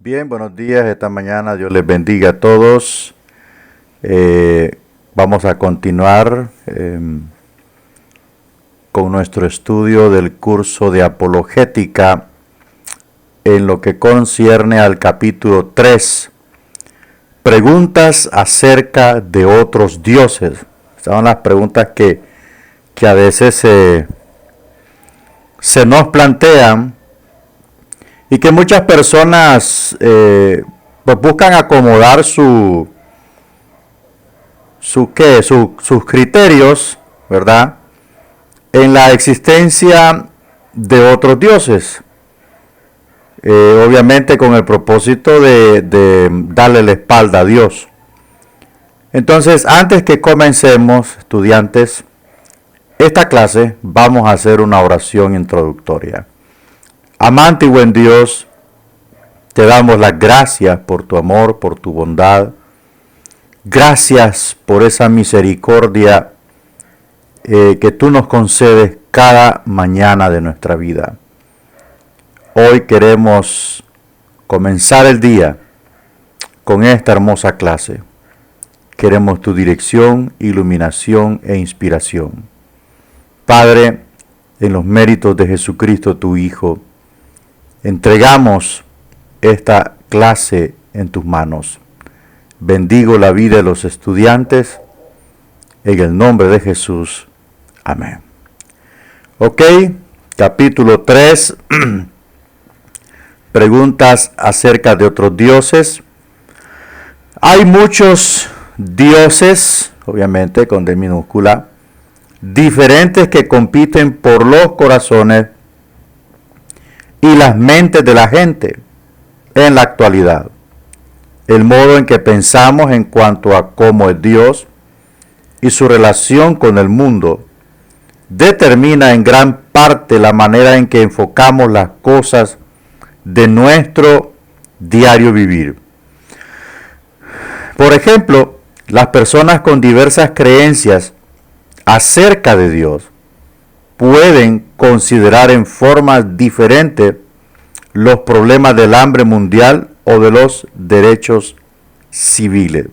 Bien, buenos días esta mañana. Dios les bendiga a todos. Vamos a continuar con nuestro estudio del curso de apologética en lo que concierne al capítulo 3. Preguntas acerca de otros dioses. Estas son las preguntas que a veces se nos plantean y que muchas personas pues buscan acomodar sus criterios, ¿verdad?, en la existencia de otros dioses. Obviamente con el propósito de darle la espalda a Dios. Entonces, antes que comencemos, estudiantes, esta clase, vamos a hacer una oración introductoria. Amante y buen Dios, te damos las gracias por tu amor, por tu bondad. Gracias por esa misericordia que tú nos concedes cada mañana de nuestra vida. Hoy queremos comenzar el día con esta hermosa clase. Queremos tu dirección, iluminación e inspiración. Padre, en los méritos de Jesucristo, tu Hijo, entregamos esta clase en tus manos. Bendigo la vida de los estudiantes, en el nombre de Jesús. Amén. Ok, capítulo 3. Preguntas acerca de otros dioses. Hay muchos dioses, obviamente con D minúscula, diferentes que compiten por los corazones y las mentes de la gente en la actualidad. El modo en que pensamos en cuanto a cómo es Dios y su relación con el mundo determina en gran parte la manera en que enfocamos las cosas de nuestro diario vivir. Por ejemplo, las personas con diversas creencias acerca de Dios pueden considerar en formas diferentes los problemas del hambre mundial o de los derechos civiles.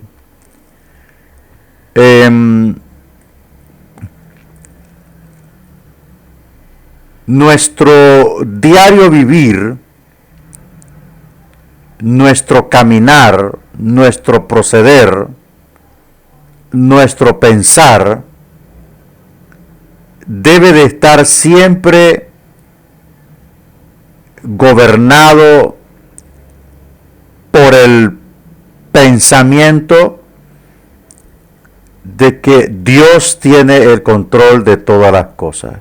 Nuestro diario vivir, nuestro caminar, nuestro proceder, nuestro pensar, debe de estar siempre gobernado por el pensamiento de que Dios tiene el control de todas las cosas.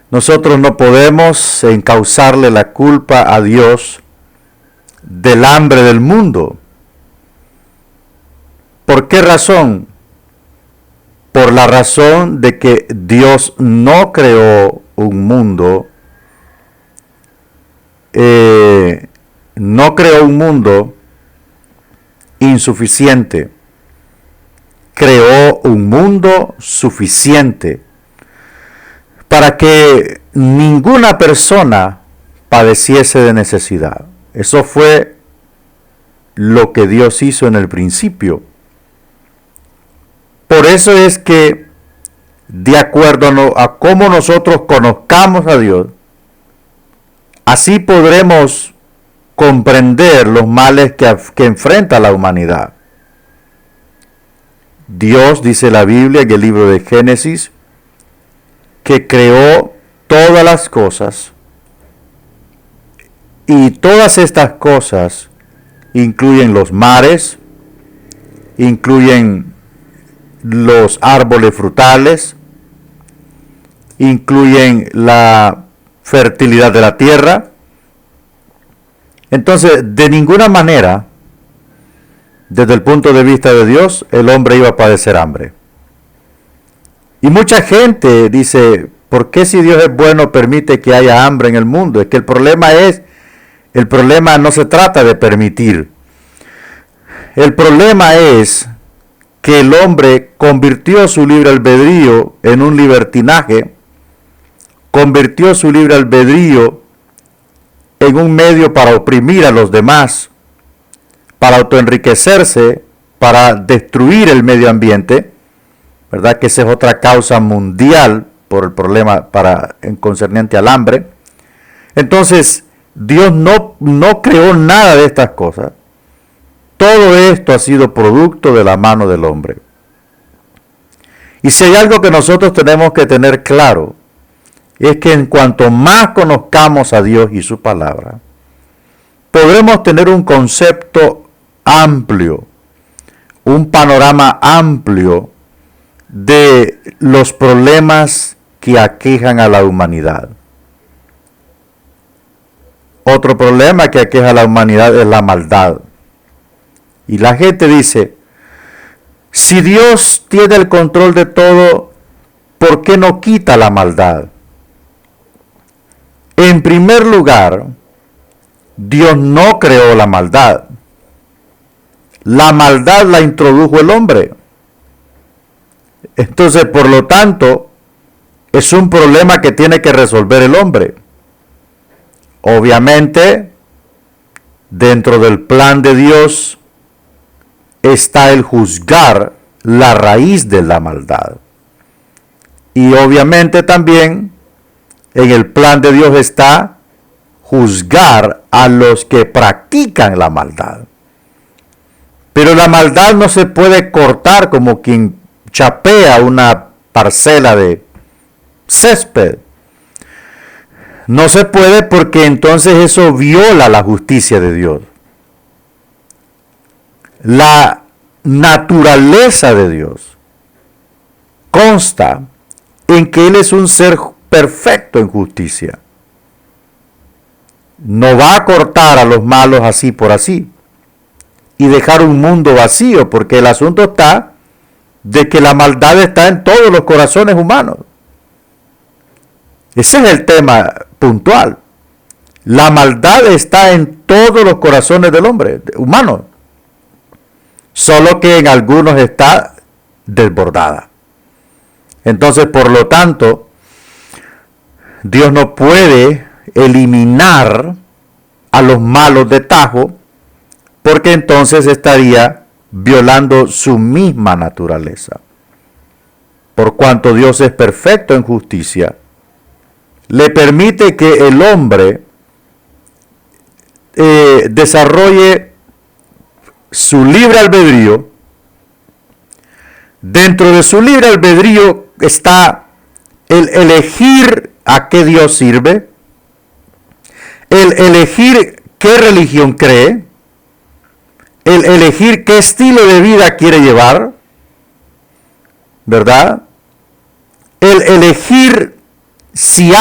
Nosotros no podemos encauzarle la culpa a Dios del hambre del mundo. ¿Por qué razón? Por la razón de que Dios no creó un mundo, insuficiente. Creó un mundo suficiente para que ninguna persona padeciese de necesidad. Eso fue lo que Dios hizo en el principio. Por eso es que, de acuerdo a cómo nosotros conozcamos a Dios, así podremos comprender los males que enfrenta la humanidad. Dios, dice la Biblia en el libro de Génesis, que creó todas las cosas, y todas estas cosas incluyen los mares, incluyen los árboles frutales, incluyen la fertilidad de la tierra. Entonces, de ninguna manera, desde el punto de vista de Dios, el hombre iba a padecer hambre. Y mucha gente dice, ¿por qué si Dios es bueno permite que haya hambre en el mundo? Es que el problema no se trata de permitir. El problema es que el hombre convirtió su libre albedrío en un libertinaje, convirtió su libre albedrío en un medio para oprimir a los demás, para autoenriquecerse, para destruir el medio ambiente, ¿verdad? Que esa es otra causa mundial por el problema en concerniente al hambre. Entonces, Dios no creó nada de estas cosas. Todo esto ha sido producto de la mano del hombre. Y si hay algo que nosotros tenemos que tener claro, es que en cuanto más conozcamos a Dios y su palabra, podremos tener un concepto amplio, un panorama amplio de los problemas que aquejan a la humanidad. Otro problema que aqueja a la humanidad es la maldad. Y la gente dice, si Dios tiene el control de todo, ¿por qué no quita la maldad? En primer lugar, Dios no creó la maldad. La maldad la introdujo el hombre. Entonces, por lo tanto, es un problema que tiene que resolver el hombre. Obviamente, dentro del plan de Dios está el juzgar la raíz de la maldad. Y obviamente también en el plan de Dios está juzgar a los que practican la maldad. Pero la maldad no se puede cortar como quien chapea una parcela de césped. No se puede porque entonces eso viola la justicia de Dios. La naturaleza de Dios consta en que Él es un ser perfecto en justicia. No va a cortar a los malos así por así y dejar un mundo vacío, porque el asunto está de que la maldad está en todos los corazones humanos. Ese es el tema puntual. La maldad está en todos los corazones del hombre, humano. Solo que en algunos está desbordada. Entonces, por lo tanto, Dios no puede eliminar a los malos de tajo, porque entonces estaría violando su misma naturaleza. Por cuanto Dios es perfecto en justicia, le permite que el hombre desarrolle su libre albedrío. Dentro de su libre albedrío está el elegir a qué Dios sirve, el elegir qué religión cree, el elegir qué estilo de vida quiere llevar, ¿verdad? El elegir si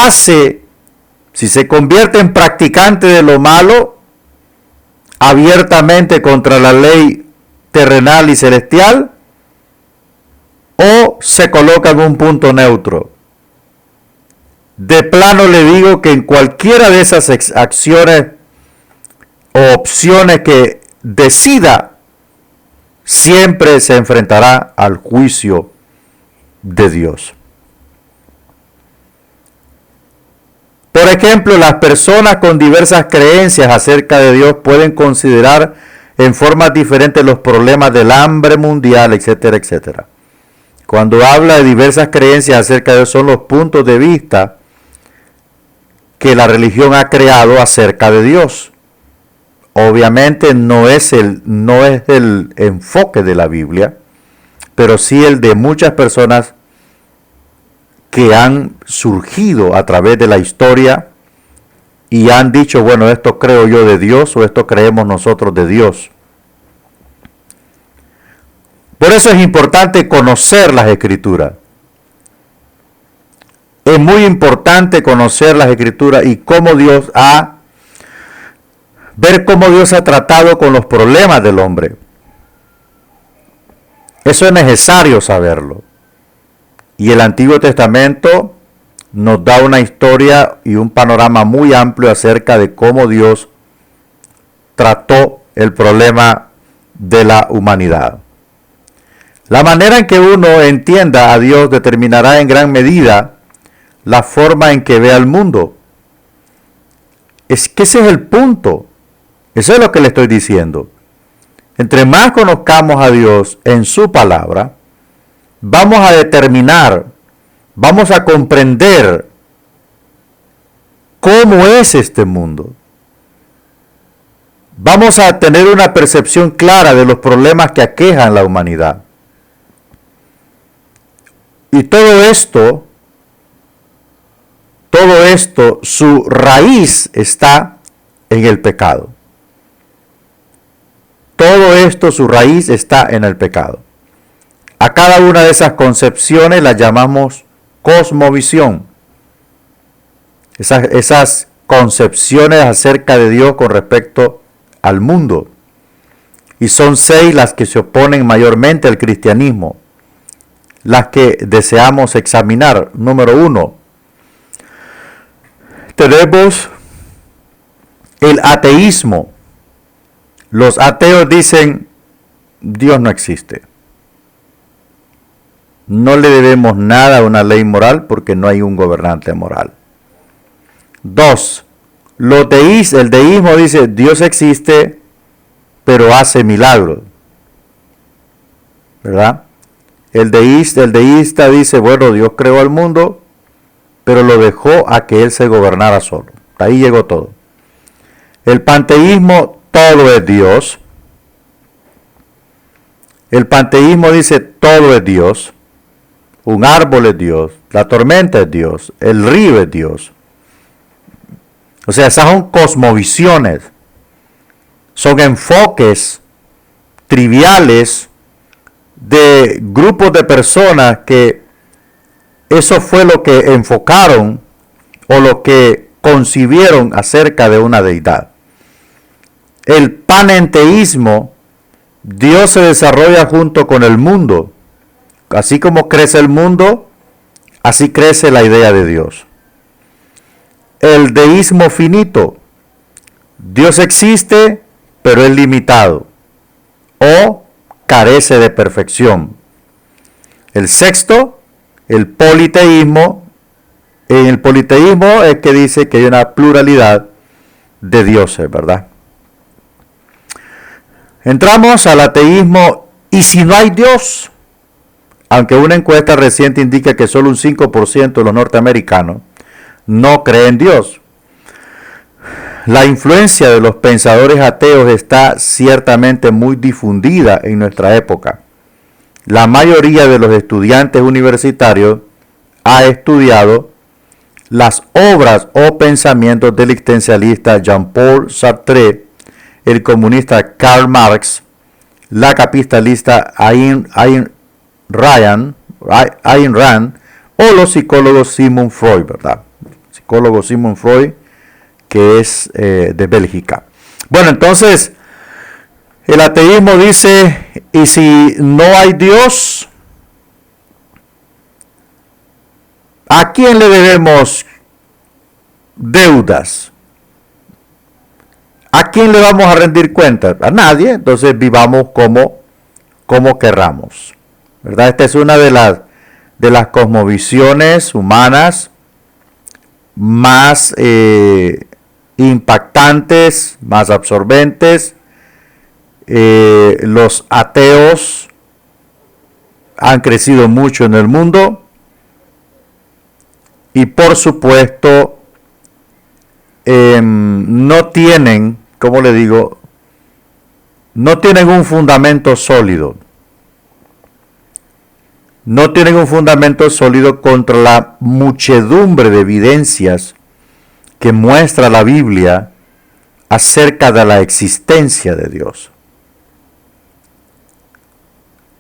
se convierte en practicante de lo malo, abiertamente contra la ley terrenal y celestial, o se coloca en un punto neutro. De plano le digo que en cualquiera de esas acciones o opciones que decida, siempre se enfrentará al juicio de Dios. Por ejemplo, las personas con diversas creencias acerca de Dios pueden considerar en formas diferentes los problemas del hambre mundial, etcétera, etcétera. Cuando habla de diversas creencias acerca de Dios, son los puntos de vista que la religión ha creado acerca de Dios. Obviamente no es el enfoque de la Biblia, pero sí el de muchas personas que han surgido a través de la historia y han dicho, bueno, esto creo yo de Dios o esto creemos nosotros de Dios. Por eso es importante conocer las Escrituras. Es muy importante conocer las Escrituras y ver cómo Dios ha tratado con los problemas del hombre. Eso es necesario saberlo. Y el Antiguo Testamento nos da una historia y un panorama muy amplio acerca de cómo Dios trató el problema de la humanidad. La manera en que uno entienda a Dios determinará en gran medida la forma en que vea el mundo. Es que ese es el punto. Eso es lo que le estoy diciendo. Entre más conozcamos a Dios en su palabra, vamos a determinar, vamos a comprender cómo es este mundo. Vamos a tener una percepción clara de los problemas que aquejan la humanidad. Y todo esto, su raíz está en el pecado. Todo esto, su raíz está en el pecado. A cada una de esas concepciones las llamamos cosmovisión. Esas concepciones acerca de Dios con respecto al mundo. Y son 6 las que se oponen mayormente al cristianismo. Las que deseamos examinar. Número 1. Tenemos el ateísmo. Los ateos dicen, Dios no existe. No le debemos nada a una ley moral porque no hay un gobernante moral. 2. El deísmo dice, Dios existe, pero hace milagros. ¿Verdad? El deísta dice, bueno, Dios creó al mundo, pero lo dejó a que Él se gobernara solo. Ahí llegó todo. El panteísmo, todo es Dios. El panteísmo dice, todo es Dios. Un árbol es Dios, la tormenta es Dios, el río es Dios. O sea, esas son cosmovisiones. Son enfoques triviales de grupos de personas que eso fue lo que enfocaron o lo que concibieron acerca de una deidad. El panenteísmo, Dios se desarrolla junto con el mundo. Así como crece el mundo, así crece la idea de Dios. El deísmo finito, Dios existe, pero es limitado o carece de perfección. El sexto, el politeísmo. En el politeísmo es que dice que hay una pluralidad de dioses, ¿verdad? Entramos al ateísmo, ¿y si no hay Dios? Aunque una encuesta reciente indica que solo un 5% de los norteamericanos no creen en Dios. La influencia de los pensadores ateos está ciertamente muy difundida en nuestra época. La mayoría de los estudiantes universitarios ha estudiado las obras o pensamientos del existencialista Jean-Paul Sartre, el comunista Karl Marx, la capitalista Ayn Rand o los psicólogos Sigmund Freud, ¿verdad? Psicólogo Sigmund Freud, que es de Bélgica. Bueno, entonces, el ateísmo dice, ¿y si no hay Dios? ¿A quién le debemos deudas? ¿A quién le vamos a rendir cuentas? A nadie, entonces vivamos como querramos. ¿Verdad? Esta es una de las cosmovisiones humanas más impactantes, más absorbentes. Los ateos han crecido mucho en el mundo y por supuesto no tienen, como le digo, no tienen un fundamento sólido. No tienen un fundamento sólido contra la muchedumbre de evidencias que muestra la Biblia acerca de la existencia de Dios.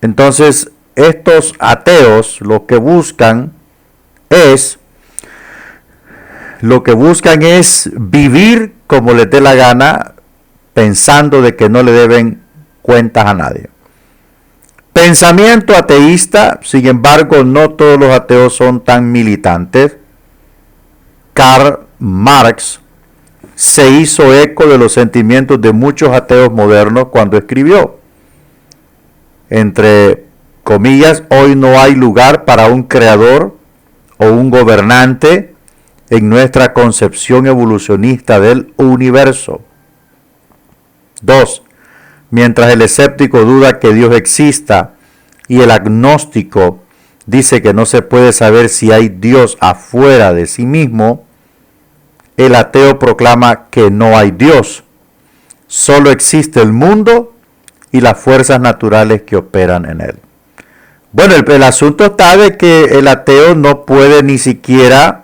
Entonces, estos ateos lo que buscan es vivir como les dé la gana, pensando de que no le deben cuentas a nadie. Pensamiento ateísta, sin embargo, no todos los ateos son tan militantes. Karl Marx se hizo eco de los sentimientos de muchos ateos modernos cuando escribió, entre comillas, hoy no hay lugar para un creador o un gobernante en nuestra concepción evolucionista del universo. 2. Mientras el escéptico duda que Dios exista y el agnóstico dice que no se puede saber si hay Dios afuera de sí mismo, el ateo proclama que no hay Dios. Solo existe el mundo y las fuerzas naturales que operan en él. Bueno, el asunto está de que el ateo no puede ni siquiera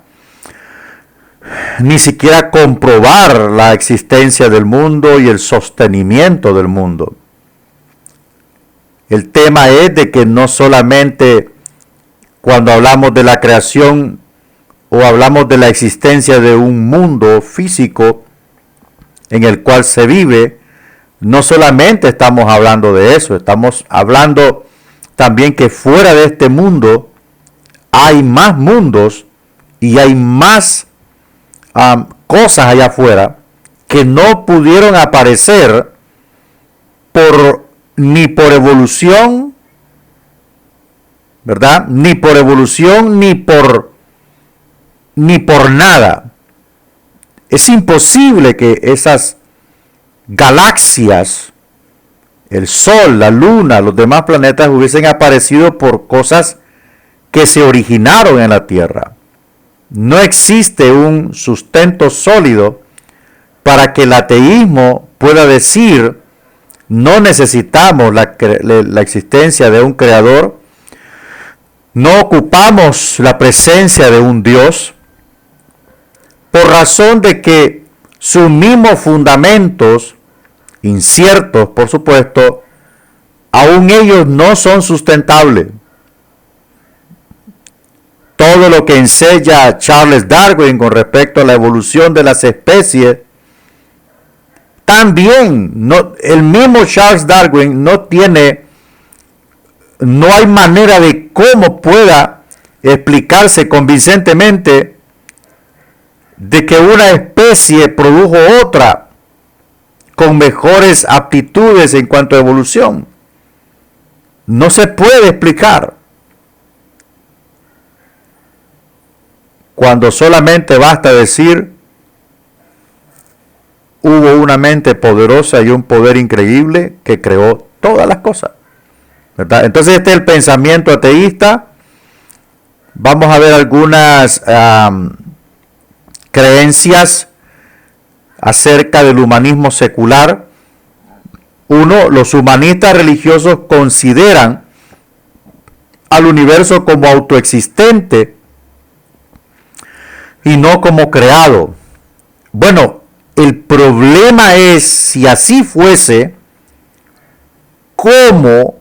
comprobar la existencia del mundo y el sostenimiento del mundo. El tema es de que no solamente cuando hablamos de la creación o hablamos de la existencia de un mundo físico en el cual se vive, no solamente estamos hablando de eso, estamos hablando también que fuera de este mundo hay más mundos y hay más cosas allá afuera que no pudieron aparecer ni por evolución, ¿verdad? Ni por evolución, ni por nada. Es imposible que esas galaxias, el Sol, la Luna, los demás planetas hubiesen aparecido por cosas que se originaron en la Tierra. No existe un sustento sólido para que el ateísmo pueda decir no necesitamos la existencia de un creador, no ocupamos la presencia de un Dios, por razón de que sus mismos fundamentos, inciertos por supuesto, aún ellos no son sustentables. Todo lo que enseña Charles Darwin con respecto a la evolución de las especies, también el mismo Charles Darwin no hay manera de cómo pueda explicarse convincentemente de que una especie produjo otra con mejores aptitudes en cuanto a evolución. No se puede explicar. Cuando solamente basta decir hubo una mente poderosa y un poder increíble que creó todas las cosas, ¿verdad? Entonces este es el pensamiento ateísta. Vamos a ver algunas creencias acerca del humanismo secular. Uno, los humanistas religiosos consideran al universo como autoexistente y no como creado. Bueno, el problema es, si así fuese, ¿cómo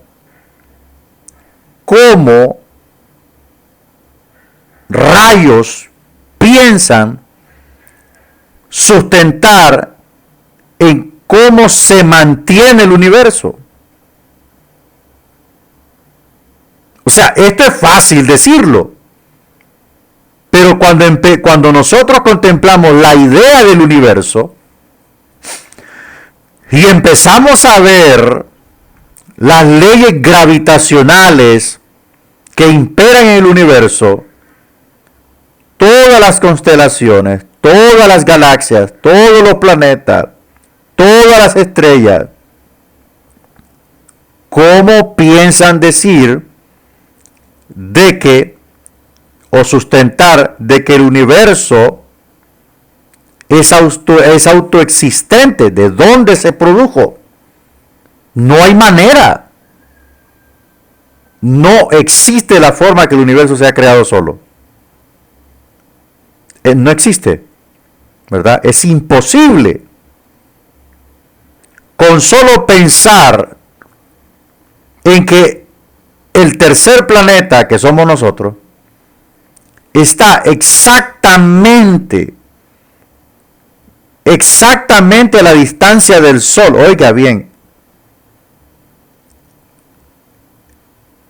rayos piensan sustentar en cómo se mantiene el universo? O sea, esto es fácil decirlo, pero cuando nosotros contemplamos la idea del universo y empezamos a ver las leyes gravitacionales que imperan en el universo, todas las constelaciones, todas las galaxias, todos los planetas, todas las estrellas, ¿cómo piensan decir de que, o sustentar de que el universo es autoexistente? ¿De dónde se produjo? No hay manera. No existe la forma que el universo se ha creado solo. No existe, ¿verdad? Es imposible. Con solo pensar en que el tercer planeta, que somos nosotros, está exactamente a la distancia del Sol, oiga bien,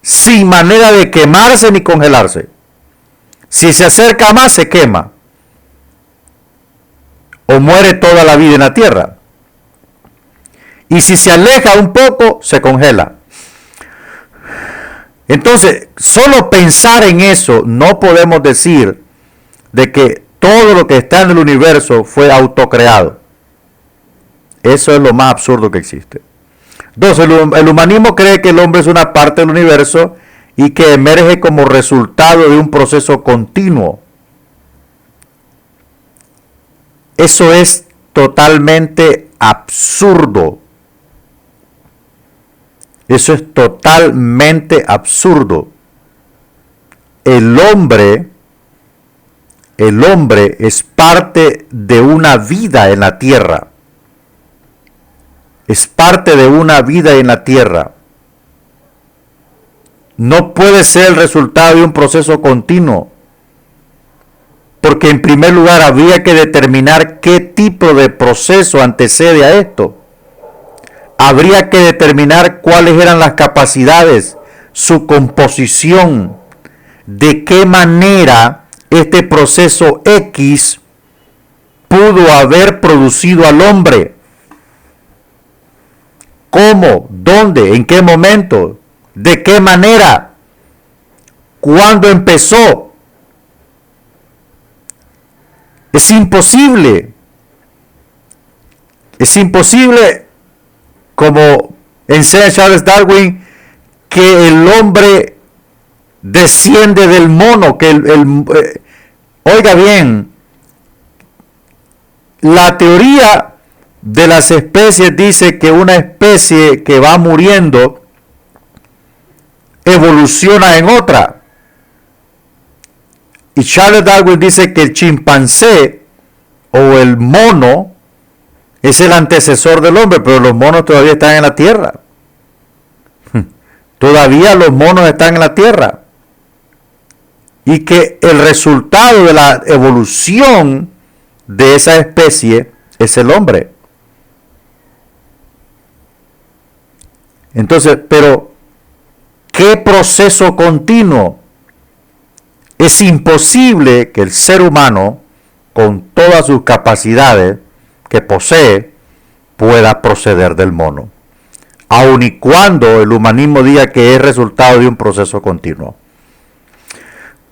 sin manera de quemarse ni congelarse. Si se acerca más, se quema o muere toda la vida en la Tierra. Y si se aleja un poco, se congela. Entonces, solo pensar en eso, no podemos decir de que todo lo que está en el universo fue autocreado. Eso es lo más absurdo que existe. Entonces, el humanismo cree que el hombre es una parte del universo y que emerge como resultado de un proceso continuo. Eso es totalmente absurdo. Eso es totalmente absurdo. El hombre es parte de una vida en la tierra. Es parte de una vida en la tierra. No puede ser el resultado de un proceso continuo. Porque en primer lugar habría que determinar qué tipo de proceso antecede a esto. Habría que determinar cuáles eran las capacidades, su composición, de qué manera este proceso X pudo haber producido al hombre. ¿Cómo? ¿Dónde? ¿En qué momento? ¿De qué manera? ¿Cuándo empezó? Es imposible. Es imposible, como enseña Charles Darwin, que el hombre desciende del mono, que oiga bien, la teoría de las especies dice que una especie que va muriendo evoluciona en otra. Y Charles Darwin dice que el chimpancé o el mono es el antecesor del hombre, pero los monos todavía están en la tierra. Todavía los monos están en la tierra. Y que el resultado de la evolución de esa especie es el hombre. Entonces, pero ¿qué proceso continuo? Es imposible que el ser humano, con todas sus capacidades que posee, pueda proceder del mono, aun y cuando el humanismo diga que es resultado de un proceso continuo.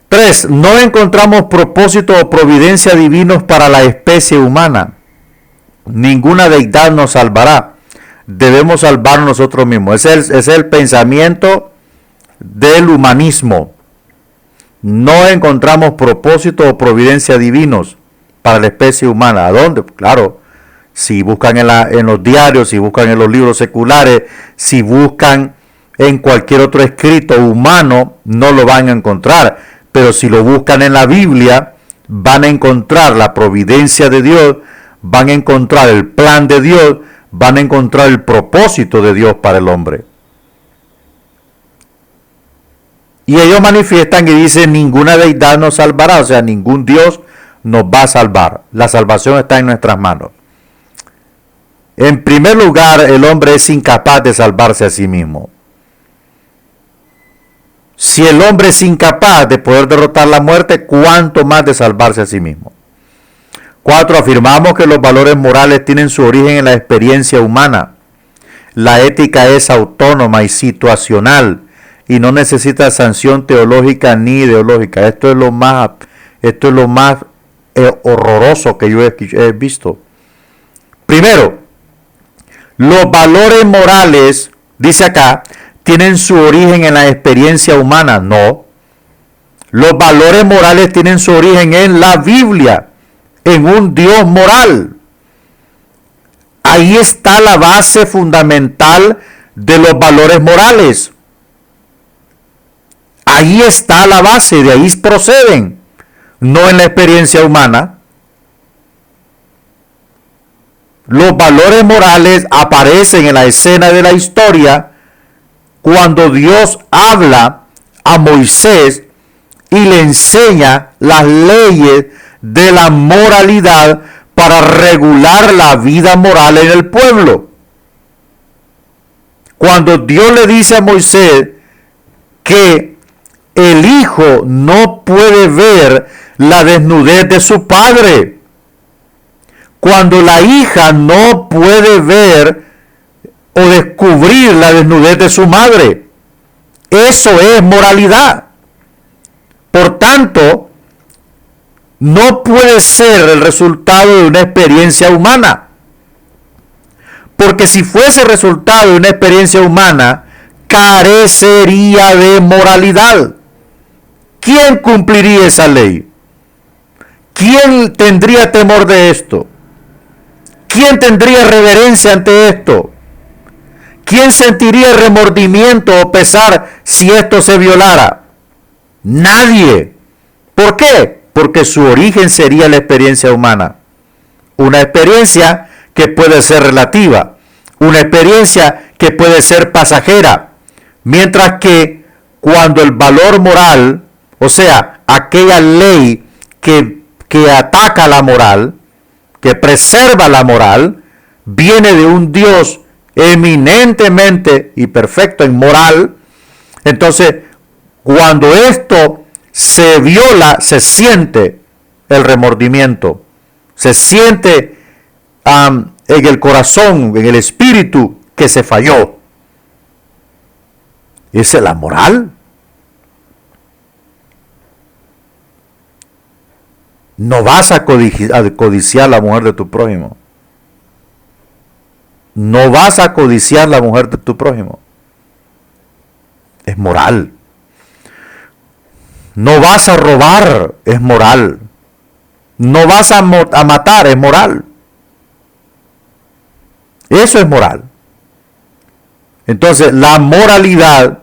3. No encontramos propósito o providencia divinos para la especie humana. Ninguna deidad nos salvará. Debemos salvarnos nosotros mismos. Ese es el pensamiento del humanismo. No encontramos propósito o providencia divinos para la especie humana. ¿A dónde? Claro, si buscan en los diarios, si buscan en los libros seculares, si buscan en cualquier otro escrito humano, no lo van a encontrar. Pero si lo buscan en la Biblia, van a encontrar la providencia de Dios, van a encontrar el plan de Dios, van a encontrar el propósito de Dios para el hombre. Y ellos manifiestan y dicen, ninguna deidad nos salvará, o sea, ningún Dios nos va a salvar. La salvación está en nuestras manos. En primer lugar, el hombre es incapaz de salvarse a sí mismo. Si el hombre es incapaz de poder derrotar la muerte, ¿cuánto más de salvarse a sí mismo? 4. Afirmamos que los valores morales tienen su origen en la experiencia humana. La ética es autónoma y situacional y no necesita sanción teológica ni ideológica. Esto es lo más horroroso que yo he visto. Primero, los valores morales, dice acá, tienen su origen en la experiencia humana. No. Los valores morales tienen su origen en la Biblia, en un Dios moral. Ahí está la base fundamental de los valores morales. Ahí está la base, de ahí proceden, no en la experiencia humana. Los valores morales aparecen en la escena de la historia cuando Dios habla a Moisés y le enseña las leyes de la moralidad para regular la vida moral en el pueblo. Cuando Dios le dice a Moisés que el hijo no puede ver la desnudez de su padre, cuando la hija no puede ver o descubrir la desnudez de su madre, eso es moralidad. Por tanto, no puede ser el resultado de una experiencia humana. Porque si fuese resultado de una experiencia humana, carecería de moralidad. ¿Quién cumpliría esa ley? ¿Quién tendría temor de esto? ¿Quién tendría reverencia ante esto? ¿Quién sentiría remordimiento o pesar si esto se violara? Nadie. ¿Por qué? Porque su origen sería la experiencia humana. Una experiencia que puede ser relativa. Una experiencia que puede ser pasajera. Mientras que cuando el valor moral, o sea, aquella ley que ataca la moral, que preserva la moral, viene de un Dios eminentemente y perfecto en moral, entonces cuando esto se viola, se siente el remordimiento, se siente en el corazón, en el espíritu, que se falló. Esa es la moral. No vas a codiciar la mujer de tu prójimo. No vas a codiciar la mujer de tu prójimo. Es moral. No vas a robar, es moral. No vas a matar, es moral. Eso es moral. Entonces, la moralidad,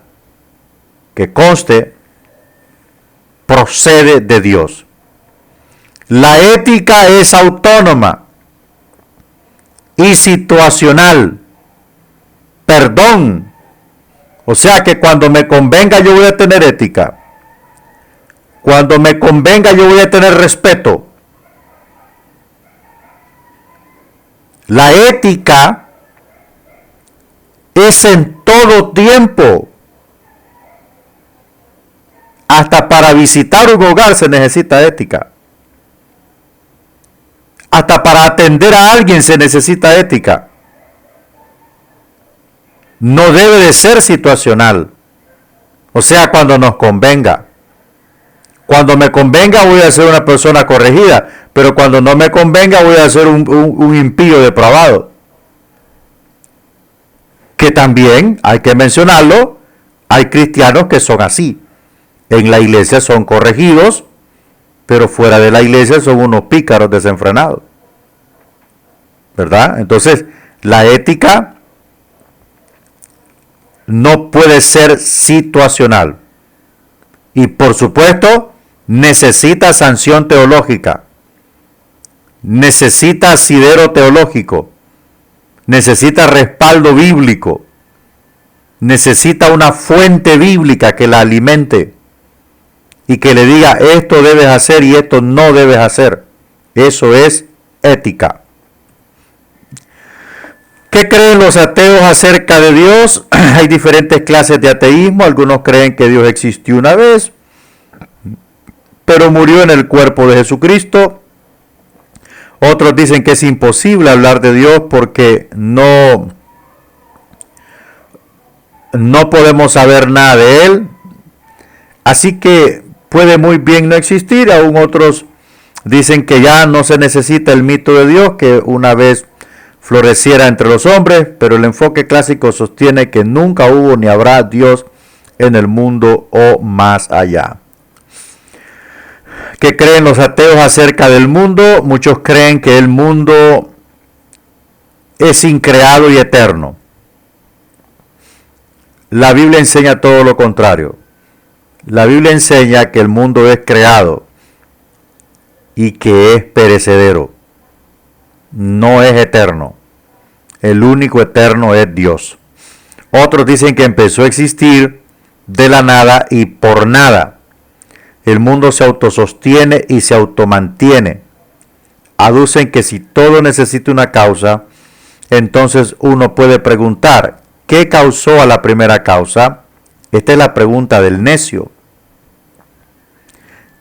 que conste, procede de Dios. La ética es autónoma y situacional. Perdón. O sea que cuando me convenga yo voy a tener ética. Cuando me convenga yo voy a tener respeto. La ética es en todo tiempo. Hasta para visitar un hogar se necesita ética. Hasta para atender a alguien se necesita ética. No debe de ser situacional. O sea, cuando nos convenga. Cuando me convenga voy a ser una persona corregida, pero cuando no me convenga voy a ser un impío depravado. Que también, hay que mencionarlo, hay cristianos que son así. En la iglesia son corregidos, pero fuera de la iglesia son unos pícaros desenfrenados. ¿Verdad? Entonces, la ética no puede ser situacional. Y por supuesto, necesita sanción teológica. Necesita asidero teológico. Necesita respaldo bíblico. Necesita una fuente bíblica que la alimente y que le diga esto debes hacer y esto no debes hacer. Eso es ética. ¿Qué creen los ateos acerca de Dios? Hay diferentes clases de ateísmo. Algunos creen que Dios existió una vez, pero murió en el cuerpo de Jesucristo. Otros dicen que es imposible hablar de Dios porque no podemos saber nada de Él. Así que puede muy bien no existir. Aún otros dicen que ya no se necesita el mito de Dios, que una vez floreciera entre los hombres, pero el enfoque clásico sostiene que nunca hubo ni habrá Dios en el mundo o más allá. ¿Qué creen los ateos acerca del mundo? Muchos creen que el mundo es increado y eterno. La Biblia enseña todo lo contrario. La Biblia enseña que el mundo es creado y que es perecedero. No es eterno. El único eterno es Dios. Otros dicen que empezó a existir de la nada y por nada. El mundo se autosostiene y se automantiene. Aducen que si todo necesita una causa, entonces uno puede preguntar, ¿qué causó a la primera causa? Esta es la pregunta del necio.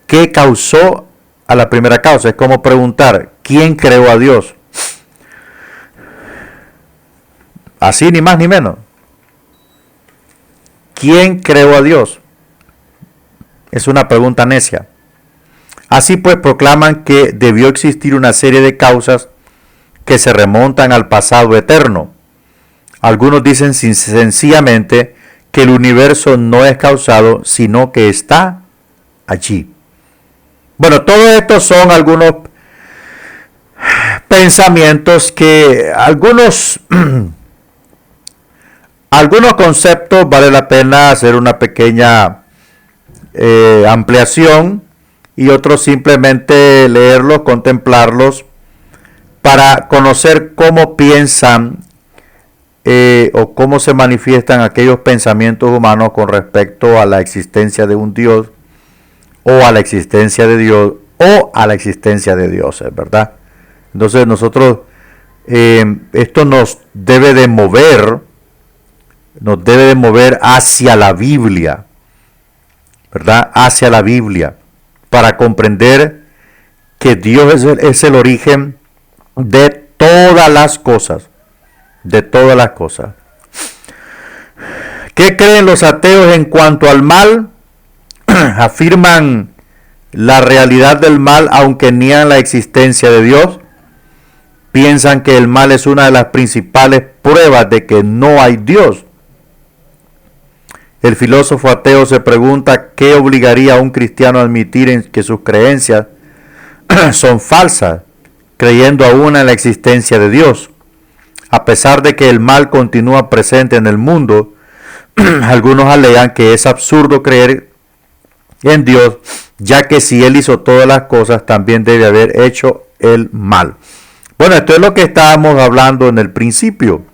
¿Qué causó a la primera causa? Es como preguntar, ¿quién creó a Dios? Así ni más ni menos. ¿Quién creó a Dios? Es una pregunta necia. Así pues proclaman que debió existir una serie de causas que se remontan al pasado eterno. Algunos dicen sencillamente que el universo no es causado, sino que está allí. Bueno, todo esto son algunos pensamientos que algunos conceptos vale la pena hacer una pequeña ampliación, y otros simplemente leerlos, contemplarlos, para conocer cómo piensan o cómo se manifiestan aquellos pensamientos humanos con respecto a la existencia de un Dios, o a la existencia de Dios, o a la existencia de dioses, ¿verdad? Entonces nosotros, esto nos debe de mover hacia la Biblia, ¿verdad? Hacia la Biblia, para comprender que Dios es el origen de todas las cosas, de todas las cosas. ¿Qué creen los ateos en cuanto al mal? Afirman la realidad del mal, aunque niegan la existencia de Dios. Piensan que el mal es una de las principales pruebas de que no hay Dios. El filósofo ateo se pregunta qué obligaría a un cristiano a admitir que sus creencias son falsas, creyendo aún en la existencia de Dios. A pesar de que el mal continúa presente en el mundo, algunos alegan que es absurdo creer en Dios, ya que si Él hizo todas las cosas, también debe haber hecho el mal. Bueno, esto es lo que estábamos hablando en el principio.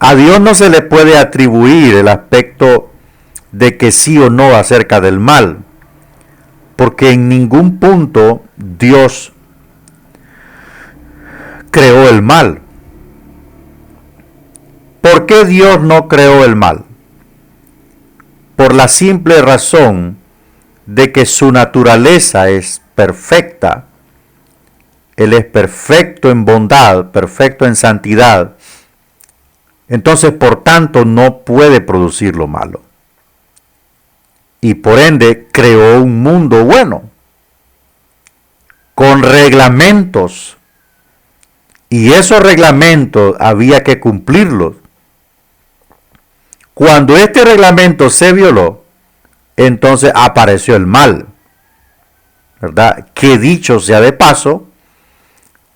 A Dios no se le puede atribuir el aspecto de que sí o no acerca del mal, porque en ningún punto Dios creó el mal. ¿Por qué Dios no creó el mal? Por la simple razón de que su naturaleza es perfecta. Él es perfecto en bondad, perfecto en santidad. Entonces, por tanto, no puede producir lo malo. Y por ende, creó un mundo bueno, con reglamentos. Y esos reglamentos había que cumplirlos. Cuando este reglamento se violó, entonces apareció el mal, ¿verdad? Que dicho sea de paso,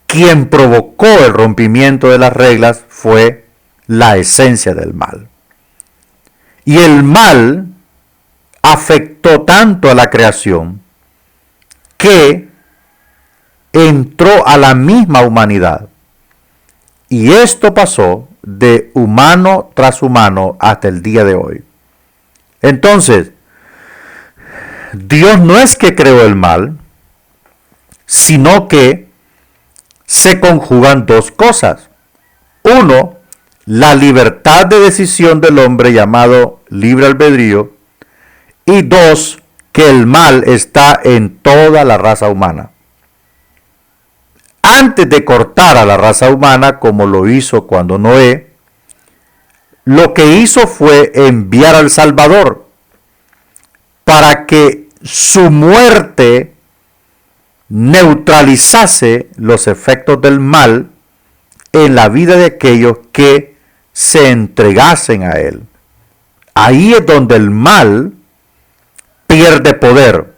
quien provocó el rompimiento de las reglas fue la esencia del mal. Y el mal afectó tanto a la creación que entró a la misma humanidad. Y esto pasó de humano tras humano hasta el día de hoy. Entonces, Dios no es que creó el mal, sino que se conjugan dos cosas. Uno, la libertad de decisión del hombre llamado libre albedrío. Y dos, que el mal está en toda la raza humana. Antes de cortar a la raza humana, como lo hizo cuando Noé, lo que hizo fue enviar al Salvador para que su muerte neutralizase los efectos del mal en la vida de aquellos que se entregasen a él. Ahí es donde el mal pierde poder.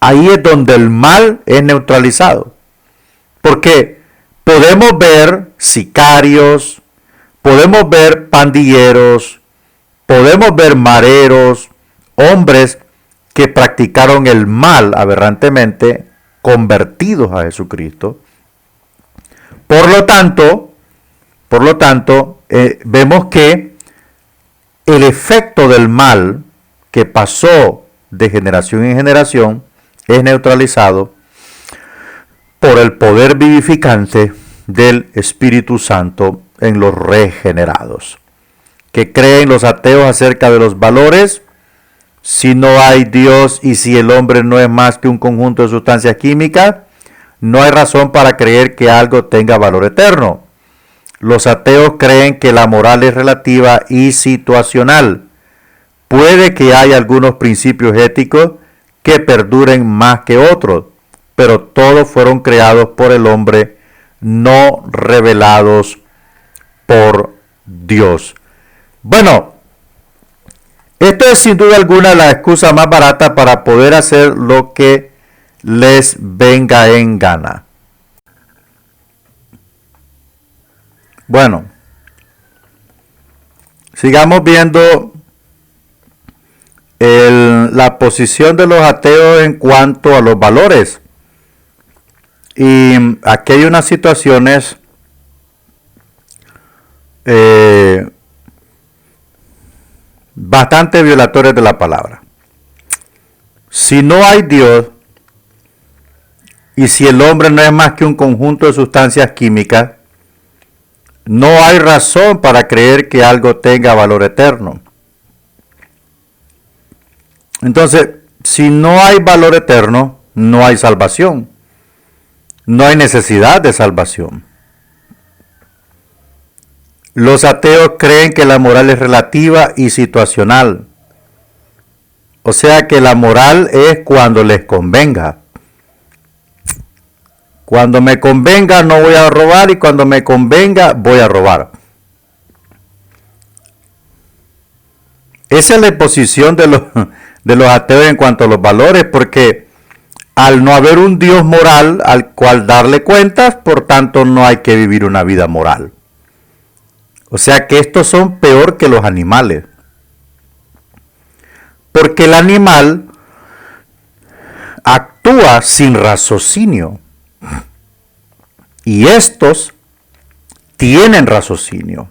Ahí es donde el mal es neutralizado. Porque podemos ver sicarios, podemos ver pandilleros, podemos ver mareros, hombres que practicaron el mal aberrantemente, convertidos a Jesucristo. Por lo tanto, vemos que el efecto del mal que pasó de generación en generación es neutralizado por el poder vivificante del Espíritu Santo en los regenerados. ¿Qué creen los ateos acerca de los valores? Si no hay Dios y si el hombre no es más que un conjunto de sustancias químicas, no hay razón para creer que algo tenga valor eterno. Los ateos creen que la moral es relativa y situacional. Puede que haya algunos principios éticos que perduren más que otros, pero todos fueron creados por el hombre, no revelados por Dios. Bueno, esto es sin duda alguna la excusa más barata para poder hacer lo que les venga en gana. Bueno, sigamos viendo la posición de los ateos en cuanto a los valores. Y aquí hay unas situaciones bastante violatorias de la palabra. Si no hay Dios, y si el hombre no es más que un conjunto de sustancias químicas, no hay razón para creer que algo tenga valor eterno. Entonces, si no hay valor eterno, no hay salvación. No hay necesidad de salvación. Los ateos creen que la moral es relativa y situacional. O sea que la moral es cuando les convenga. Cuando me convenga no voy a robar y cuando me convenga voy a robar. Esa es la posición de los ateos en cuanto a los valores, porque al no haber un Dios moral al cual darle cuentas, por tanto no hay que vivir una vida moral. O sea que estos son peor que los animales. Porque el animal actúa sin raciocinio. Y estos tienen raciocinio.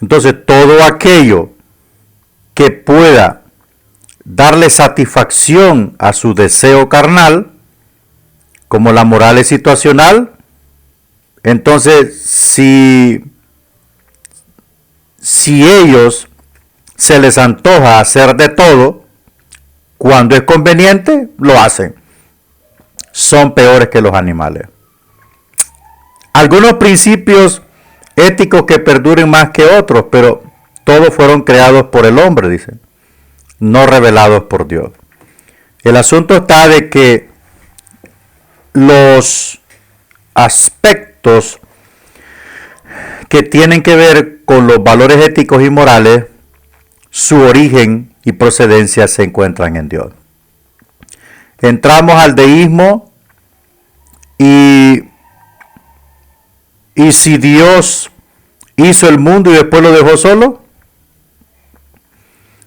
Entonces todo aquello que pueda darle satisfacción a su deseo carnal, como la moral es situacional, entonces si ellos se les antoja hacer de todo, cuando es conveniente, lo hacen. Son peores que los animales. Algunos principios éticos que perduren más que otros, pero todos fueron creados por el hombre, dicen, no revelados por Dios. El asunto está de que los aspectos que tienen que ver con los valores éticos y morales, su origen y procedencia se encuentran en Dios. Entramos al deísmo y si Dios hizo el mundo y después lo dejó solo.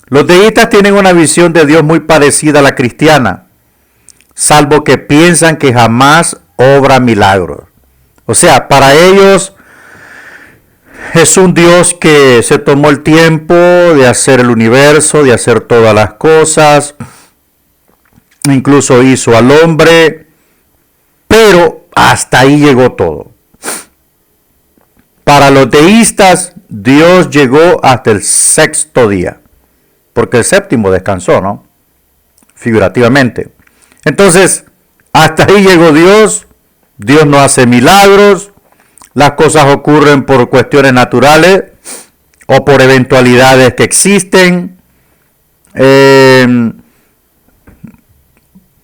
Los deístas tienen una visión de Dios muy parecida a la cristiana, salvo que piensan que jamás obra milagros. O sea, para ellos es un Dios que se tomó el tiempo de hacer el universo, de hacer todas las cosas, incluso hizo al hombre, pero hasta ahí llegó todo. Para los deístas, Dios llegó hasta el sexto día, porque el séptimo descansó, ¿no? Figurativamente. Entonces, hasta ahí llegó Dios. Dios no hace milagros. Las cosas ocurren por cuestiones naturales o por eventualidades que existen.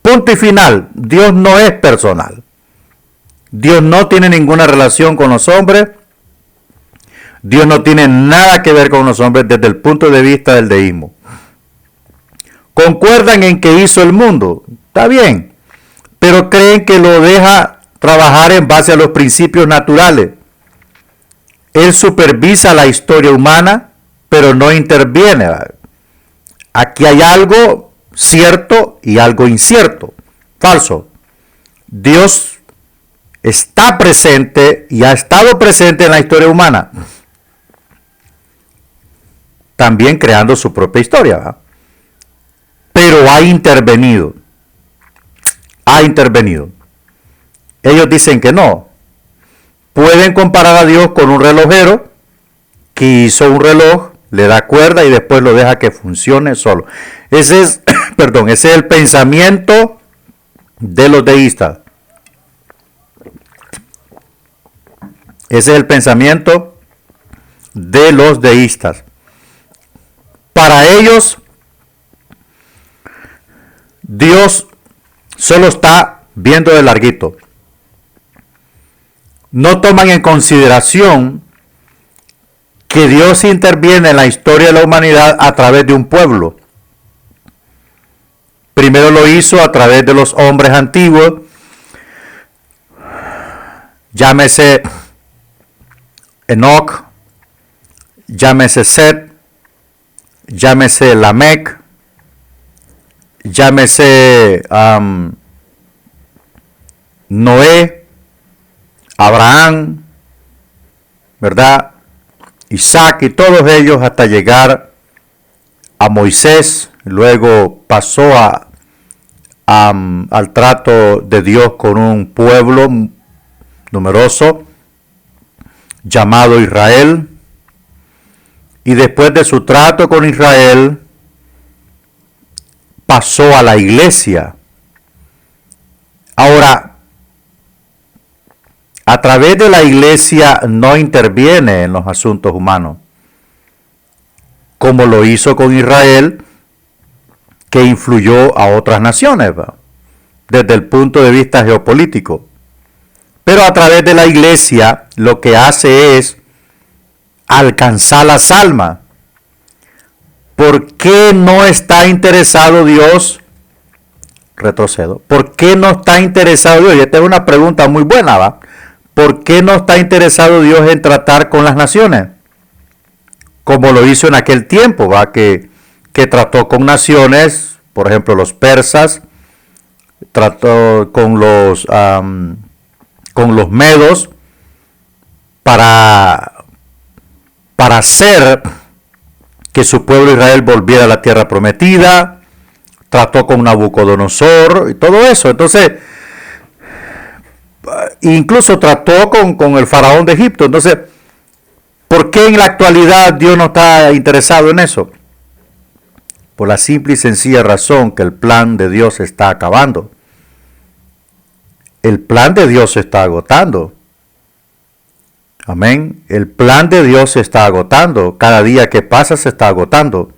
Punto y final. Dios no es personal. Dios no tiene ninguna relación con los hombres. Dios no tiene nada que ver con los hombres desde el punto de vista del deísmo. Concuerdan en que hizo el mundo, está bien, pero creen que lo deja trabajar en base a los principios naturales. Él supervisa la historia humana, pero no interviene. Aquí hay algo cierto y algo incierto, falso. Dios está presente y ha estado presente en la historia humana, también creando su propia historia, ¿verdad? Pero ha intervenido. Ellos dicen que no. Pueden comparar a Dios con un relojero que hizo un reloj, le da cuerda y después lo deja que funcione solo. Ese es, ese es el pensamiento de los deístas. Ese es el pensamiento de los deístas. Para ellos, Dios solo está viendo de larguito. No toman en consideración que Dios interviene en la historia de la humanidad a través de un pueblo. Primero lo hizo a través de los hombres antiguos, llámese Enoch, llámese Set, llámese Lamec, llámese Noé, Abraham, ¿verdad? Isaac y todos ellos hasta llegar a Moisés. Luego pasó al trato de Dios con un pueblo numeroso llamado Israel. Y después de su trato con Israel, pasó a la iglesia. Ahora, a través de la iglesia no interviene en los asuntos humanos, como lo hizo con Israel, que influyó a otras naciones, ¿va?, desde el punto de vista geopolítico. Pero a través de la iglesia lo que hace es alcanzar las almas. ¿Por qué no está interesado Dios? Retrocedo. ¿Por qué no está interesado Dios? Y esta es una pregunta muy buena, ¿va? ¿Por qué no está interesado Dios en tratar con las naciones? Como lo hizo en aquel tiempo, ¿va? Que trató con naciones, por ejemplo los persas, trató con los medos para hacer que su pueblo Israel volviera a la tierra prometida, trató con Nabucodonosor y todo eso. Entonces, incluso trató con el faraón de Egipto. Entonces, ¿por qué en la actualidad Dios no está interesado en eso? Por la simple y sencilla razón que el plan de Dios se está acabando. El plan de Dios se está agotando. Amén. El plan de Dios se está agotando. Cada día que pasa se está agotando.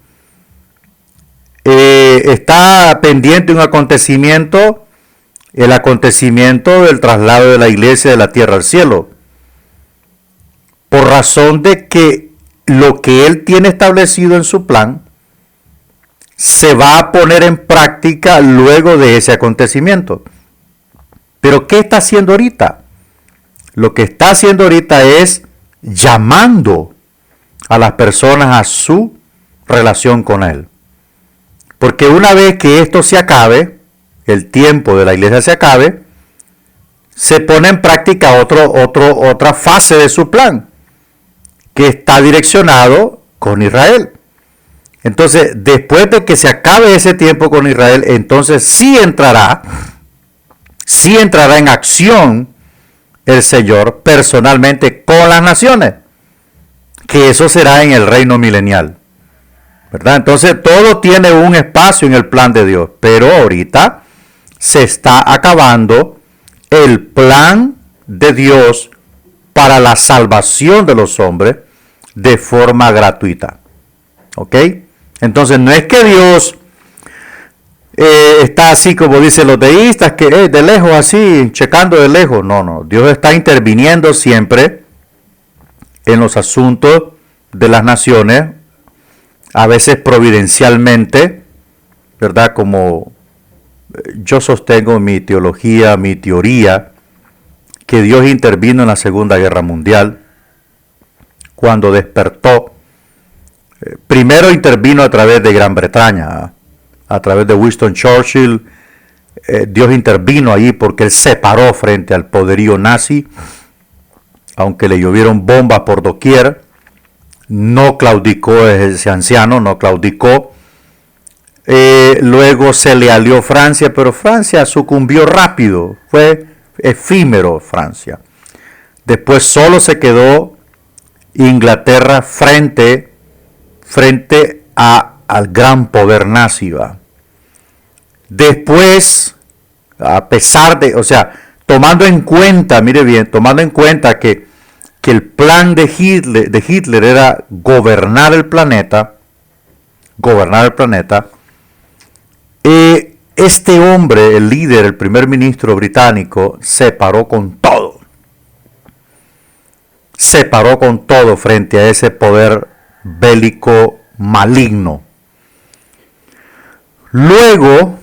Está pendiente un acontecimiento, el acontecimiento del traslado de la iglesia de la tierra al cielo. Por razón de que lo que Él tiene establecido en su plan se va a poner en práctica luego de ese acontecimiento. Pero ¿qué está haciendo ahorita? Lo que está haciendo ahorita es llamando a las personas a su relación con Él. Porque una vez que esto se acabe, el tiempo de la iglesia se acabe, se pone en práctica otra fase de su plan, que está direccionado con Israel. Entonces, después de que se acabe ese tiempo con Israel, entonces sí entrará en acción el Señor personalmente con las naciones, que eso será en el reino milenial, ¿verdad? Entonces todo tiene un espacio en el plan de Dios, pero ahorita se está acabando el plan de Dios para la salvación de los hombres de forma gratuita, ¿ok? Entonces no es que Dios está así como dicen los deístas, que de lejos así, checando de lejos. No, Dios está interviniendo siempre en los asuntos de las naciones, a veces providencialmente, ¿verdad? Como yo sostengo mi teología, mi teoría, que Dios intervino en la Segunda Guerra Mundial, cuando despertó. Primero intervino a través de Gran Bretaña, a través de Winston Churchill. Dios intervino allí porque Él se paró frente al poderío nazi, aunque le llovieron bombas por doquier. No claudicó ese anciano, no claudicó. Luego se le alió Francia, pero Francia sucumbió rápido, fue efímero Francia. Después solo se quedó Inglaterra frente al gran poder nazi. Después, a pesar de, tomando en cuenta, mire bien, tomando en cuenta que el plan de Hitler era gobernar el planeta, él este hombre, el líder, el primer ministro británico, se paró con todo. Se paró con todo frente a ese poder bélico maligno. Luego,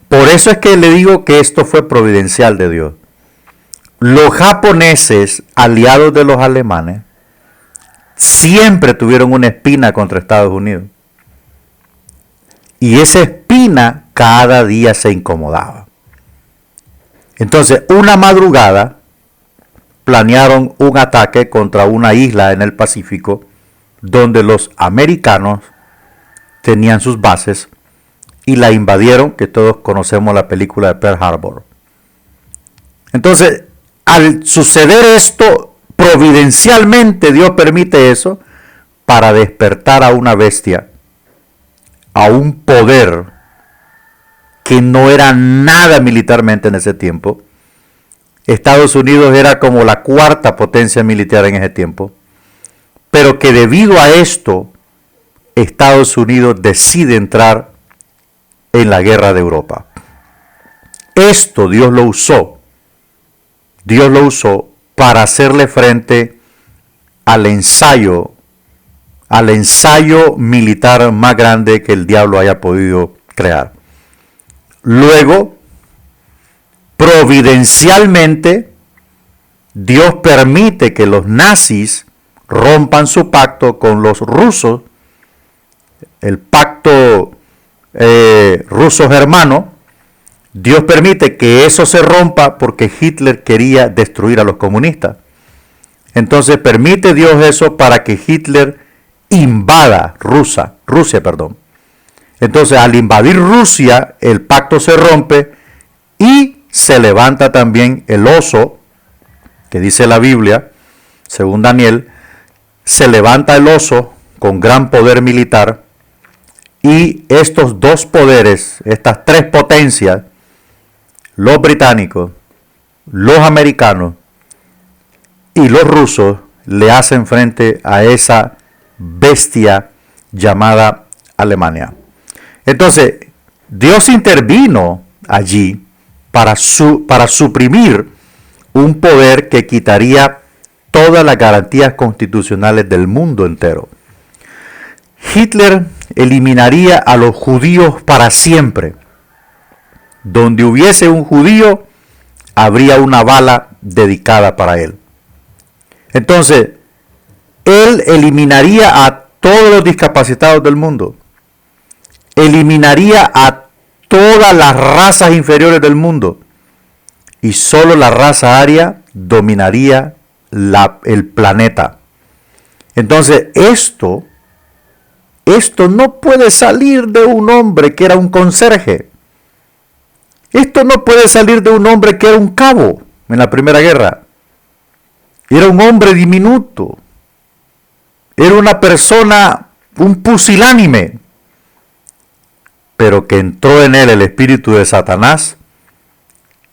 por eso es que le digo que esto fue providencial de Dios. Los japoneses, aliados de los alemanes, siempre tuvieron una espina contra Estados Unidos. Y esa espina cada día se incomodaba. Entonces, una madrugada, planearon un ataque contra una isla en el Pacífico donde los americanos tenían sus bases y la invadieron, que todos conocemos la película de Pearl Harbor. Entonces, al suceder esto, providencialmente Dios permite eso para despertar a una bestia, a un poder que no era nada militarmente en ese tiempo. Estados Unidos era como la cuarta potencia militar en ese tiempo, pero que debido a esto, Estados Unidos decide entrar en la guerra de Europa. Esto Dios lo usó para hacerle frente al ensayo militar más grande que el diablo haya podido crear. Luego, providencialmente, Dios permite que los nazis rompan su pacto con los rusos, el pacto ruso-germano. Dios permite que eso se rompa porque Hitler quería destruir a los comunistas. Entonces permite Dios eso para que Hitler invada Rusia. Entonces al invadir Rusia, el pacto se rompe y se levanta también el oso, que dice la Biblia, según Daniel, se levanta el oso con gran poder militar, y estos dos poderes, estas tres potencias, los británicos, los americanos y los rusos, le hacen frente a esa bestia llamada Alemania. Entonces, Dios intervino allí para suprimir un poder que quitaría todas las garantías constitucionales del mundo entero. Hitler eliminaría a los judíos para siempre. Donde hubiese un judío, habría una bala dedicada para él. Entonces, él eliminaría a todos los discapacitados del mundo. Eliminaría a todas las razas inferiores del mundo. Y solo la raza aria dominaría el planeta. Entonces, esto no puede salir de un hombre que era un conserje. Esto no puede salir de un hombre que era un cabo en la Primera Guerra. Era un hombre diminuto. Era una persona, un pusilánime. Pero que entró en él el espíritu de Satanás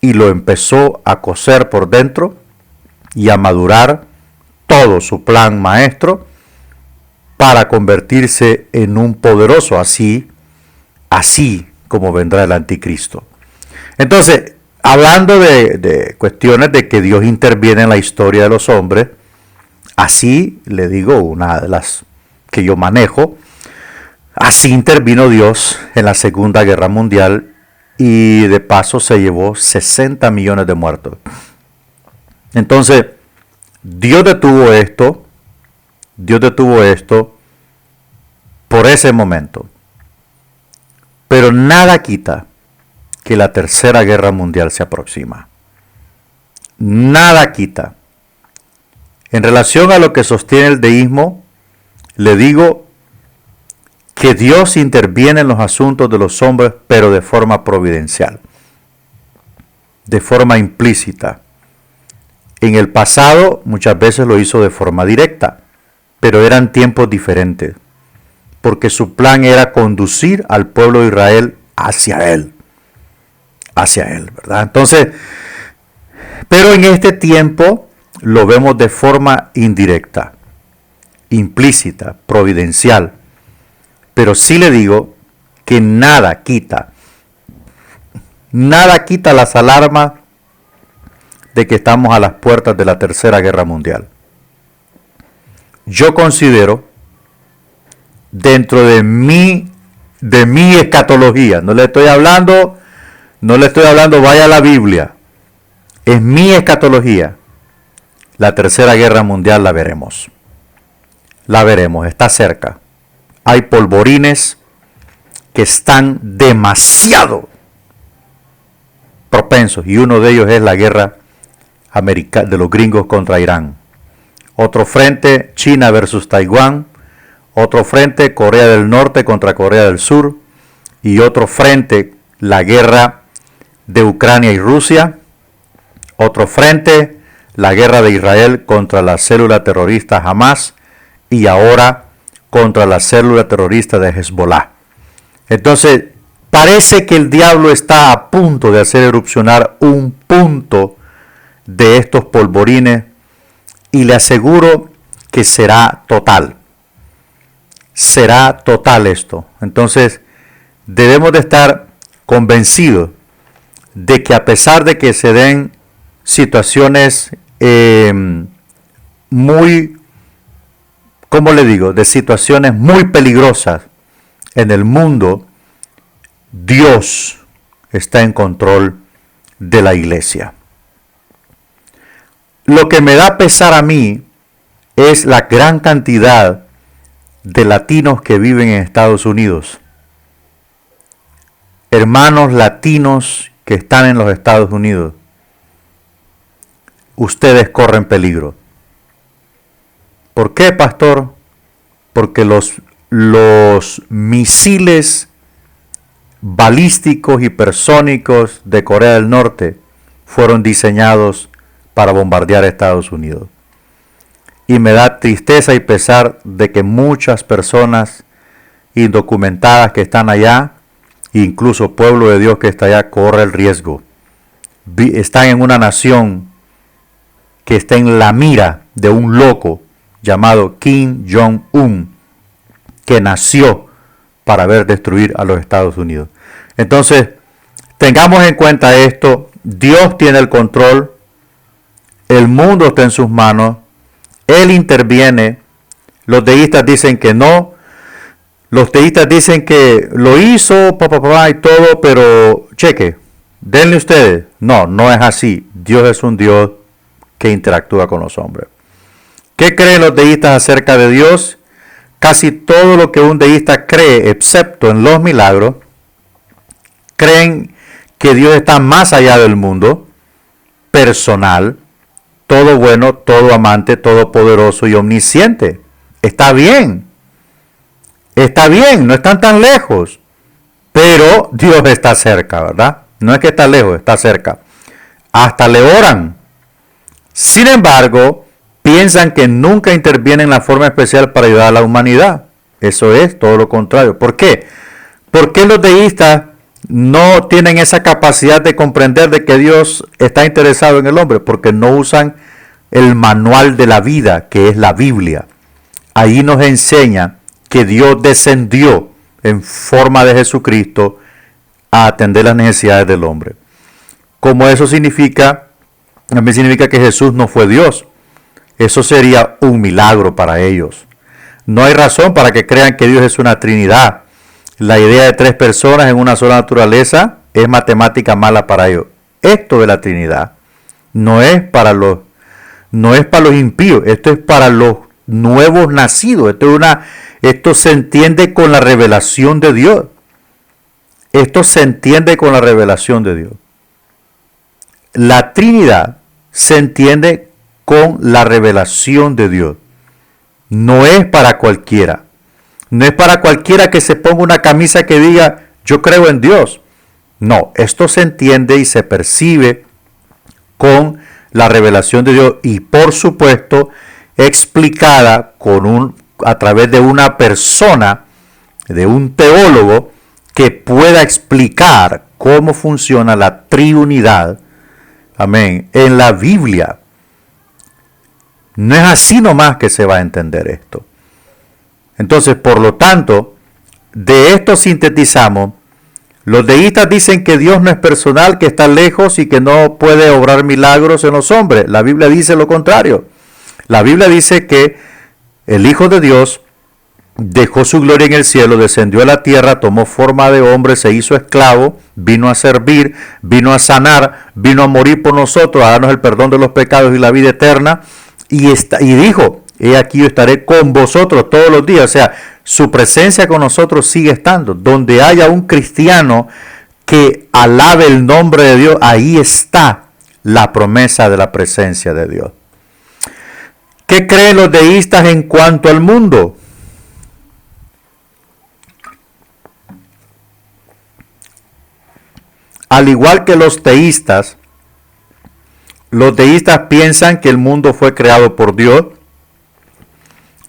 y lo empezó a cocer por dentro y a madurar todo su plan maestro para convertirse en un poderoso, así como vendrá el anticristo. Entonces, hablando de cuestiones de que Dios interviene en la historia de los hombres, así le digo, una de las que yo manejo, así intervino Dios en la Segunda Guerra Mundial y de paso se llevó 60 millones de muertos. Entonces, Dios detuvo esto por ese momento. Pero nada quita que la Tercera Guerra Mundial se aproxima. Nada quita. En relación a lo que sostiene el deísmo, le digo que Dios interviene en los asuntos de los hombres, pero de forma providencial, de forma implícita. En el pasado muchas veces lo hizo de forma directa, pero eran tiempos diferentes, porque su plan era conducir al pueblo de Israel hacia Él, ¿verdad? Entonces, pero en este tiempo lo vemos de forma indirecta, implícita, providencial. Pero sí le digo que nada quita nada quita las alarmas de que estamos a las puertas de la Tercera Guerra Mundial. Yo considero, dentro de mi escatología, no le estoy hablando, vaya a la Biblia, es mi escatología, la Tercera Guerra Mundial la veremos. La veremos, está cerca. Hay polvorines que están demasiado propensos, y uno de ellos es la guerra de los gringos contra Irán. Otro frente, China versus Taiwán. Otro frente, Corea del Norte contra Corea del Sur. Y otro frente, la guerra de Ucrania y Rusia. Otro frente, la guerra de Israel contra la célula terrorista Hamas. Y ahora contra la célula terrorista de Hezbollah. Entonces, parece que el diablo está a punto de hacer erupcionar un punto de estos polvorines, y le aseguro que será total. Será total esto. Entonces, debemos de estar convencidos de que, a pesar de que se den situaciones de situaciones muy peligrosas en el mundo, Dios está en control de la iglesia. Lo que me da pesar a mí es la gran cantidad de latinos que viven en Estados Unidos. Hermanos latinos que están en los Estados Unidos, ustedes corren peligro. ¿Por qué, pastor? Porque los misiles balísticos hipersónicos de Corea del Norte fueron diseñados para bombardear Estados Unidos. Y me da tristeza y pesar de que muchas personas indocumentadas que están allá, incluso pueblo de Dios que está allá, corre el riesgo. Están en una nación que está en la mira de un loco llamado Kim Jong-un, que nació para ver destruir a los Estados Unidos. Entonces, tengamos en cuenta esto. Dios tiene el control. El mundo está en sus manos. Él interviene. Los deístas dicen que no. Los deístas dicen que lo hizo, y todo, pero cheque, denle ustedes. No, no es así. Dios es un Dios que interactúa con los hombres. ¿Qué creen los deístas acerca de Dios? Casi todo lo que un deísta cree, excepto en los milagros, creen que Dios está más allá del mundo, personal, todo bueno, todo amante, todopoderoso y omnisciente. Está bien, no están tan lejos, pero Dios está cerca, ¿verdad? No es que está lejos, está cerca. Hasta le oran. Sin embargo, piensan que nunca interviene en la forma especial para ayudar a la humanidad. Eso es todo lo contrario. ¿Por qué? ¿Por qué los deístas no tienen esa capacidad de comprender de que Dios está interesado en el hombre? Porque no usan el manual de la vida, que es la Biblia. Ahí nos enseña que Dios descendió en forma de Jesucristo a atender las necesidades del hombre. Como eso significa, también significa que Jesús no fue Dios. Eso sería un milagro para ellos. No hay razón para que crean que Dios es una Trinidad. La idea de tres personas en una sola naturaleza es matemática mala para ellos. Esto de la Trinidad no es para los impíos, esto es para los nuevos nacidos. Esto se entiende con la revelación de Dios. Esto se entiende con la revelación de Dios. La Trinidad se entiende con la revelación de Dios. No es para cualquiera. No es para cualquiera que se ponga una camisa que diga, yo creo en Dios. No, esto se entiende y se percibe con la revelación de Dios y, por supuesto, explicada a través de una persona, de un teólogo, que pueda explicar cómo funciona la triunidad, amén, en la Biblia. No es así nomás que se va a entender esto. Entonces, por lo tanto, de esto sintetizamos Los deístas dicen que Dios no es personal, que está lejos y que no puede obrar milagros en los hombres. La Biblia dice lo contrario. La Biblia dice que el Hijo de Dios dejó su gloria en el cielo, descendió a la tierra, tomó forma de hombre, se hizo esclavo, vino a servir, vino a sanar, vino a morir por nosotros, a darnos el perdón de los pecados y la vida eterna. Y dijo, he aquí yo estaré con vosotros todos los días. O sea, su presencia con nosotros sigue estando. Donde haya un cristiano que alabe el nombre de Dios, ahí está la promesa de la presencia de Dios. ¿Qué creen los deístas en cuanto al mundo? Al igual que los deístas piensan que el mundo fue creado por Dios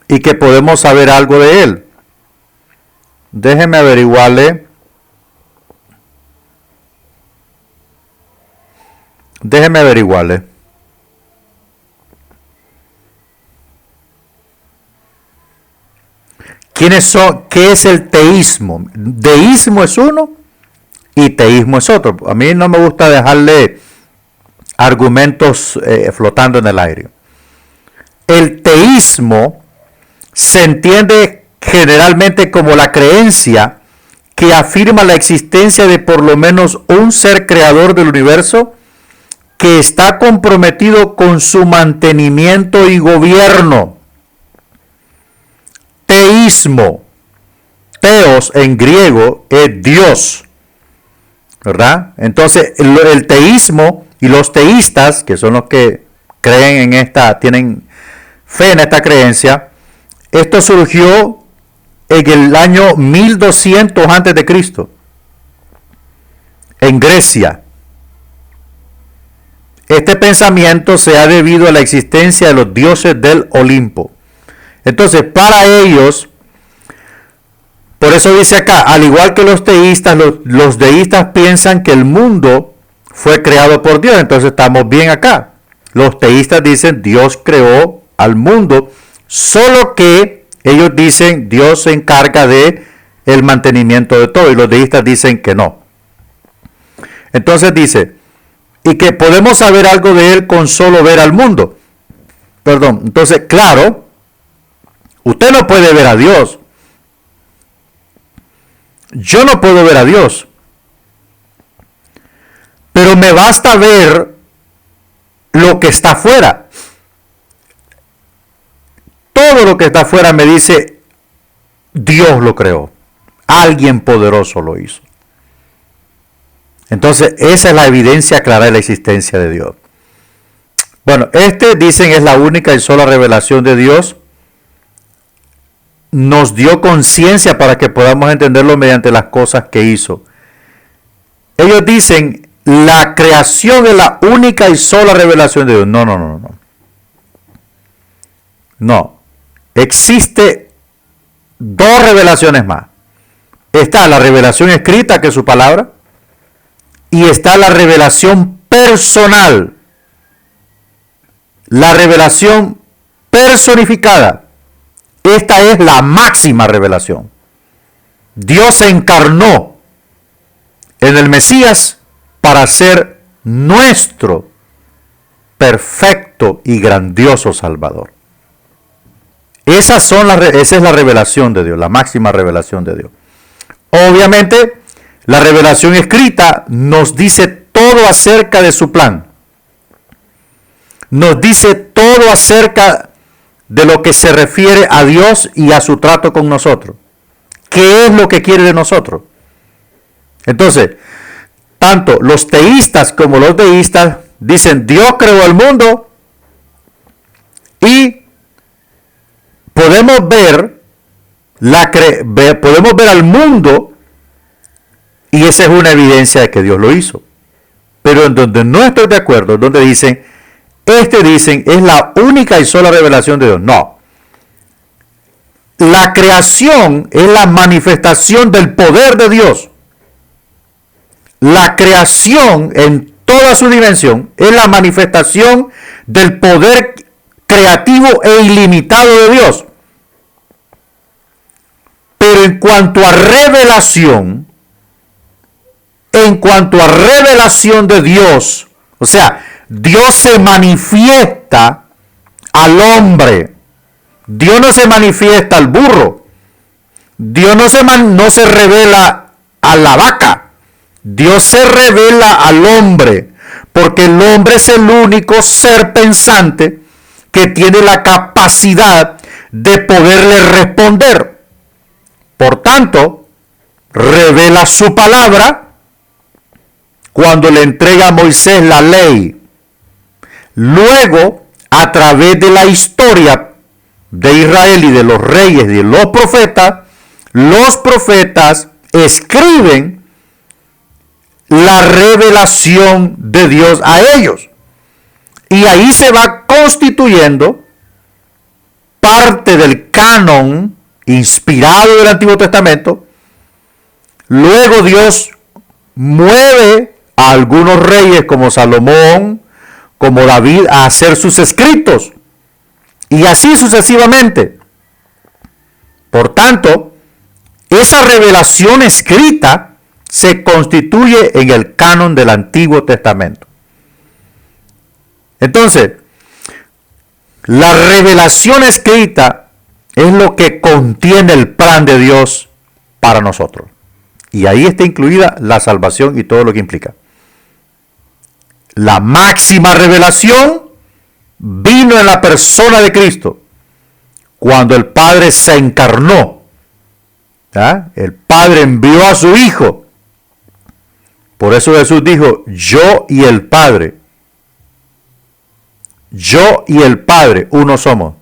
y que podemos saber algo de él. Déjeme averiguarle. ¿Quiénes son? ¿Qué es el teísmo? Deísmo es uno y teísmo es otro. A mí no me gusta dejarle argumentos flotando en el aire. El teísmo se entiende generalmente como la creencia que afirma la existencia de por lo menos un ser creador del universo que está comprometido con su mantenimiento y gobierno. Teísmo, teos en griego es Dios, ¿verdad? Entonces el teísmo y los teístas, que son los que creen en tienen fe en esta creencia, esto surgió en el año 1200 antes de Cristo, en Grecia. Este pensamiento se ha debido a la existencia de los dioses del Olimpo. Entonces, para ellos, por eso dice acá, al igual que los teístas, los deístas piensan que el mundo fue creado por Dios. Entonces estamos bien acá. Los teístas dicen Dios creó al mundo, solo que ellos dicen Dios se encarga de el mantenimiento de todo, y los deístas dicen que no. Entonces dice, y que podemos saber algo de él con solo ver al mundo. Perdón, entonces claro, usted no puede ver a Dios. Yo no puedo ver a Dios. Pero me basta ver lo que está afuera. Todo lo que está afuera me dice, Dios lo creó. Alguien poderoso lo hizo. Entonces, esa es la evidencia clara de la existencia de Dios. Bueno, dicen, es la única y sola revelación de Dios. Nos dio conciencia para que podamos entenderlo mediante las cosas que hizo. Ellos dicen, la creación es la única y sola revelación de Dios. No. No. Existe dos revelaciones más. Está la revelación escrita, que es su palabra, y está la revelación personal. La revelación personificada. Esta es la máxima revelación. Dios se encarnó en el Mesías para ser nuestro perfecto y grandioso Salvador. Esa es la revelación de Dios, la máxima revelación de Dios. Obviamente, la revelación escrita nos dice todo acerca de su plan. Nos dice todo acerca de lo que se refiere a Dios y a su trato con nosotros. ¿Qué es lo que quiere de nosotros? Entonces, tanto los teístas como los deístas dicen Dios creó el mundo y podemos ver al mundo y esa es una evidencia de que Dios lo hizo. Pero en donde no estoy de acuerdo, donde dicen es la única y sola revelación de Dios. No. La creación es la manifestación del poder de Dios. La creación en toda su dimensión es la manifestación del poder creativo e ilimitado de Dios. Pero en cuanto a revelación, en cuanto a revelación de Dios, o sea, Dios se manifiesta al hombre. Dios no se manifiesta al burro. Dios no se revela a la vaca. Dios se revela al hombre, porque el hombre es el único ser pensante que tiene la capacidad de poderle responder. Por tanto, revela su palabra cuando le entrega a Moisés la ley. Luego, a través de la historia de Israel y de los reyes y de los profetas escriben la revelación de Dios a ellos. Y ahí se va constituyendo parte del canon inspirado del Antiguo Testamento. Luego Dios mueve a algunos reyes como Salomón, como David, a hacer sus escritos. Y así sucesivamente. Por tanto, esa revelación escrita se constituye en el canon del Antiguo Testamento. Entonces, la revelación escrita es lo que contiene el plan de Dios para nosotros. Y ahí está incluida la salvación y todo lo que implica. La máxima revelación vino en la persona de Cristo, cuando el Padre se encarnó. ¿Ah? El Padre envió a su Hijo. Por eso Jesús dijo, yo y el Padre. Yo y el Padre, uno somos.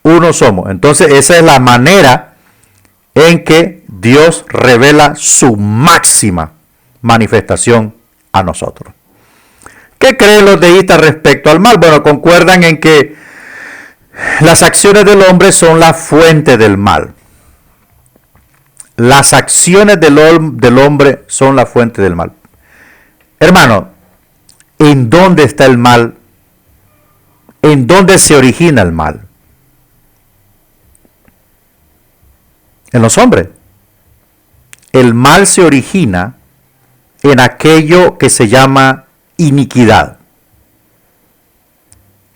Uno somos. Entonces esa es la manera en que Dios revela su máxima manifestación a nosotros. ¿Qué creen los deístas respecto al mal? Bueno, concuerdan en que las acciones del hombre son la fuente del mal. Las acciones del hombre son la fuente del mal. Hermano, ¿en dónde está el mal? ¿En dónde se origina el mal? En los hombres. El mal se origina en aquello que se llama iniquidad.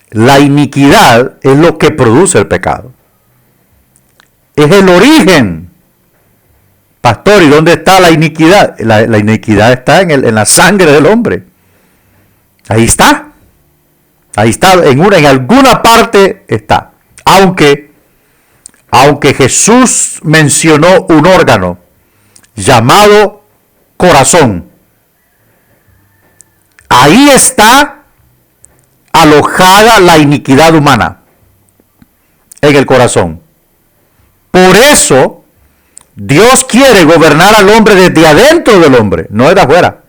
La iniquidad es lo que produce el pecado. Es el origen. Pastor, ¿y dónde está la iniquidad? La iniquidad está en la sangre del hombre. Ahí está. Ahí está, en alguna parte está. Aunque Jesús mencionó un órgano llamado corazón. Ahí está alojada la iniquidad humana, en el corazón. Por eso, Dios quiere gobernar al hombre desde adentro del hombre, no desde afuera.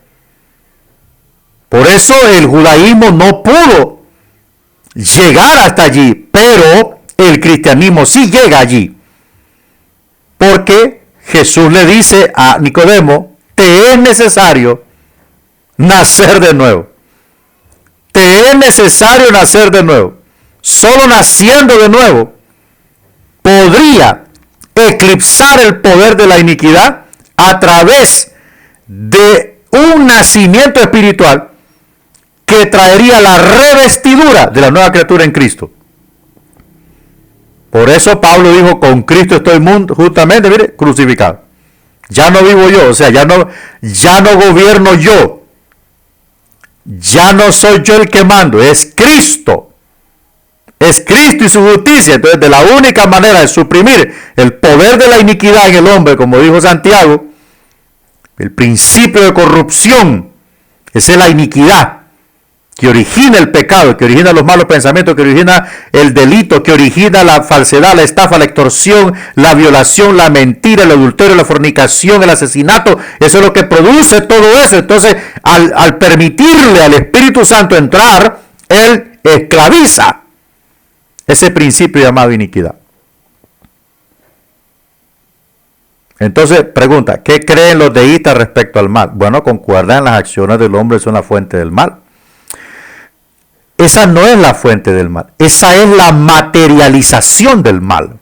Por eso el judaísmo no pudo llegar hasta allí, pero el cristianismo sí llega allí. Porque Jesús le dice a Nicodemo, te es necesario nacer de nuevo. Te es necesario nacer de nuevo. Solo naciendo de nuevo podría eclipsar el poder de la iniquidad a través de un nacimiento espiritual que traería la revestidura de la nueva criatura en Cristo. Por eso Pablo dijo, con Cristo estoy justamente, mire, crucificado. Ya no vivo yo, o sea, ya no gobierno yo. Ya no soy yo el que mando, es Cristo. Es Cristo y su justicia. Entonces, de la única manera de suprimir el poder de la iniquidad en el hombre, como dijo Santiago, el principio de corrupción, esa es la iniquidad que origina el pecado, que origina los malos pensamientos, que origina el delito, que origina la falsedad, la estafa, la extorsión, la violación, la mentira, el adulterio, la fornicación, el asesinato. Eso es lo que produce todo eso. Entonces, al permitirle al Espíritu Santo entrar, Él esclaviza ese principio llamado iniquidad. Entonces, pregunta, ¿qué creen los deístas respecto al mal? Bueno, concuerdan, las acciones del hombre son la fuente del mal. Esa no es la fuente del mal, esa es la materialización del mal.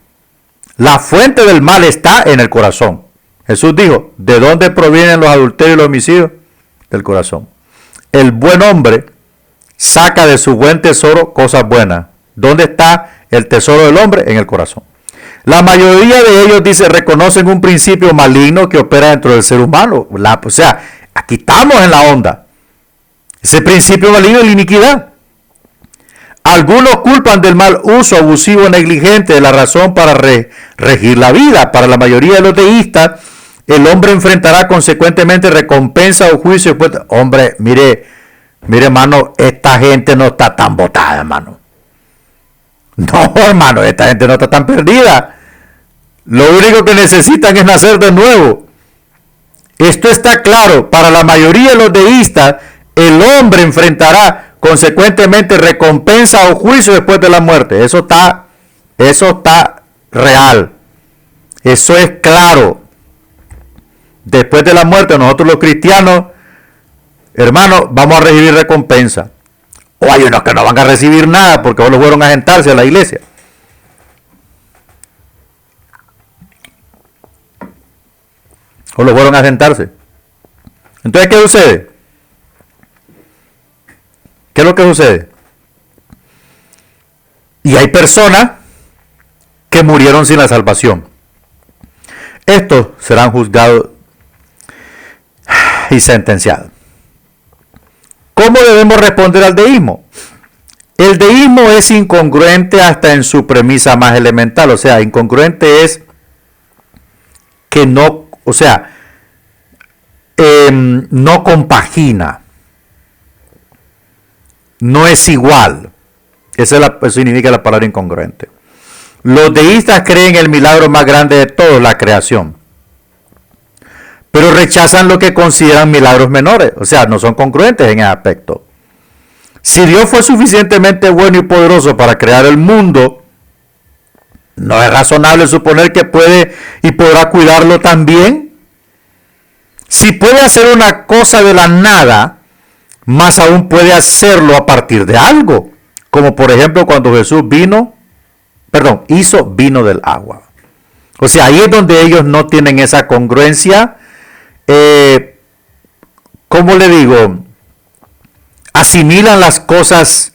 La fuente del mal está en el corazón, Jesús dijo, ¿de dónde provienen los adulterios y los homicidios? Del corazón. El buen hombre saca de su buen tesoro cosas buenas. ¿Dónde está el tesoro del hombre? En el corazón. La mayoría de ellos, dice, reconocen un principio maligno que opera dentro del ser humano. O sea, aquí estamos en la onda. Ese principio maligno es la iniquidad. Algunos culpan del mal uso abusivo negligente de la razón para regir la vida. Para la mayoría de los deístas, el hombre enfrentará consecuentemente recompensa o juicio. Hombre, mire, hermano, esta gente no está tan botada, hermano. No, hermano, esta gente no está tan perdida. Lo único que necesitan es nacer de nuevo. Esto está claro. Para la mayoría de los deístas, el hombre enfrentará consecuentemente recompensa o juicio después de la muerte. Eso está real. Eso es claro. Después de la muerte, nosotros los cristianos, hermanos, vamos a recibir recompensa. O hay unos que no van a recibir nada porque solo fueron a sentarse a la iglesia. Solo fueron a sentarse. Entonces, ¿qué sucede? ¿Qué es lo que sucede? Y hay personas que murieron sin la salvación. Estos serán juzgados y sentenciados. ¿Cómo debemos responder al deísmo? El deísmo es incongruente hasta en su premisa más elemental. O sea, incongruente es que no, o sea, no compagina. No es igual. Eso significa la palabra incongruente. Los deístas creen el milagro más grande de todos, la creación. Pero rechazan lo que consideran milagros menores. O sea, no son congruentes en ese aspecto. Si Dios fue suficientemente bueno y poderoso para crear el mundo, ¿no es razonable suponer que puede y podrá cuidarlo también? Si puede hacer una cosa de la nada, más aún puede hacerlo a partir de algo. Como por ejemplo cuando Jesús hizo vino del agua. O sea, ahí es donde ellos no tienen esa congruencia. ¿Cómo le digo? Asimilan las cosas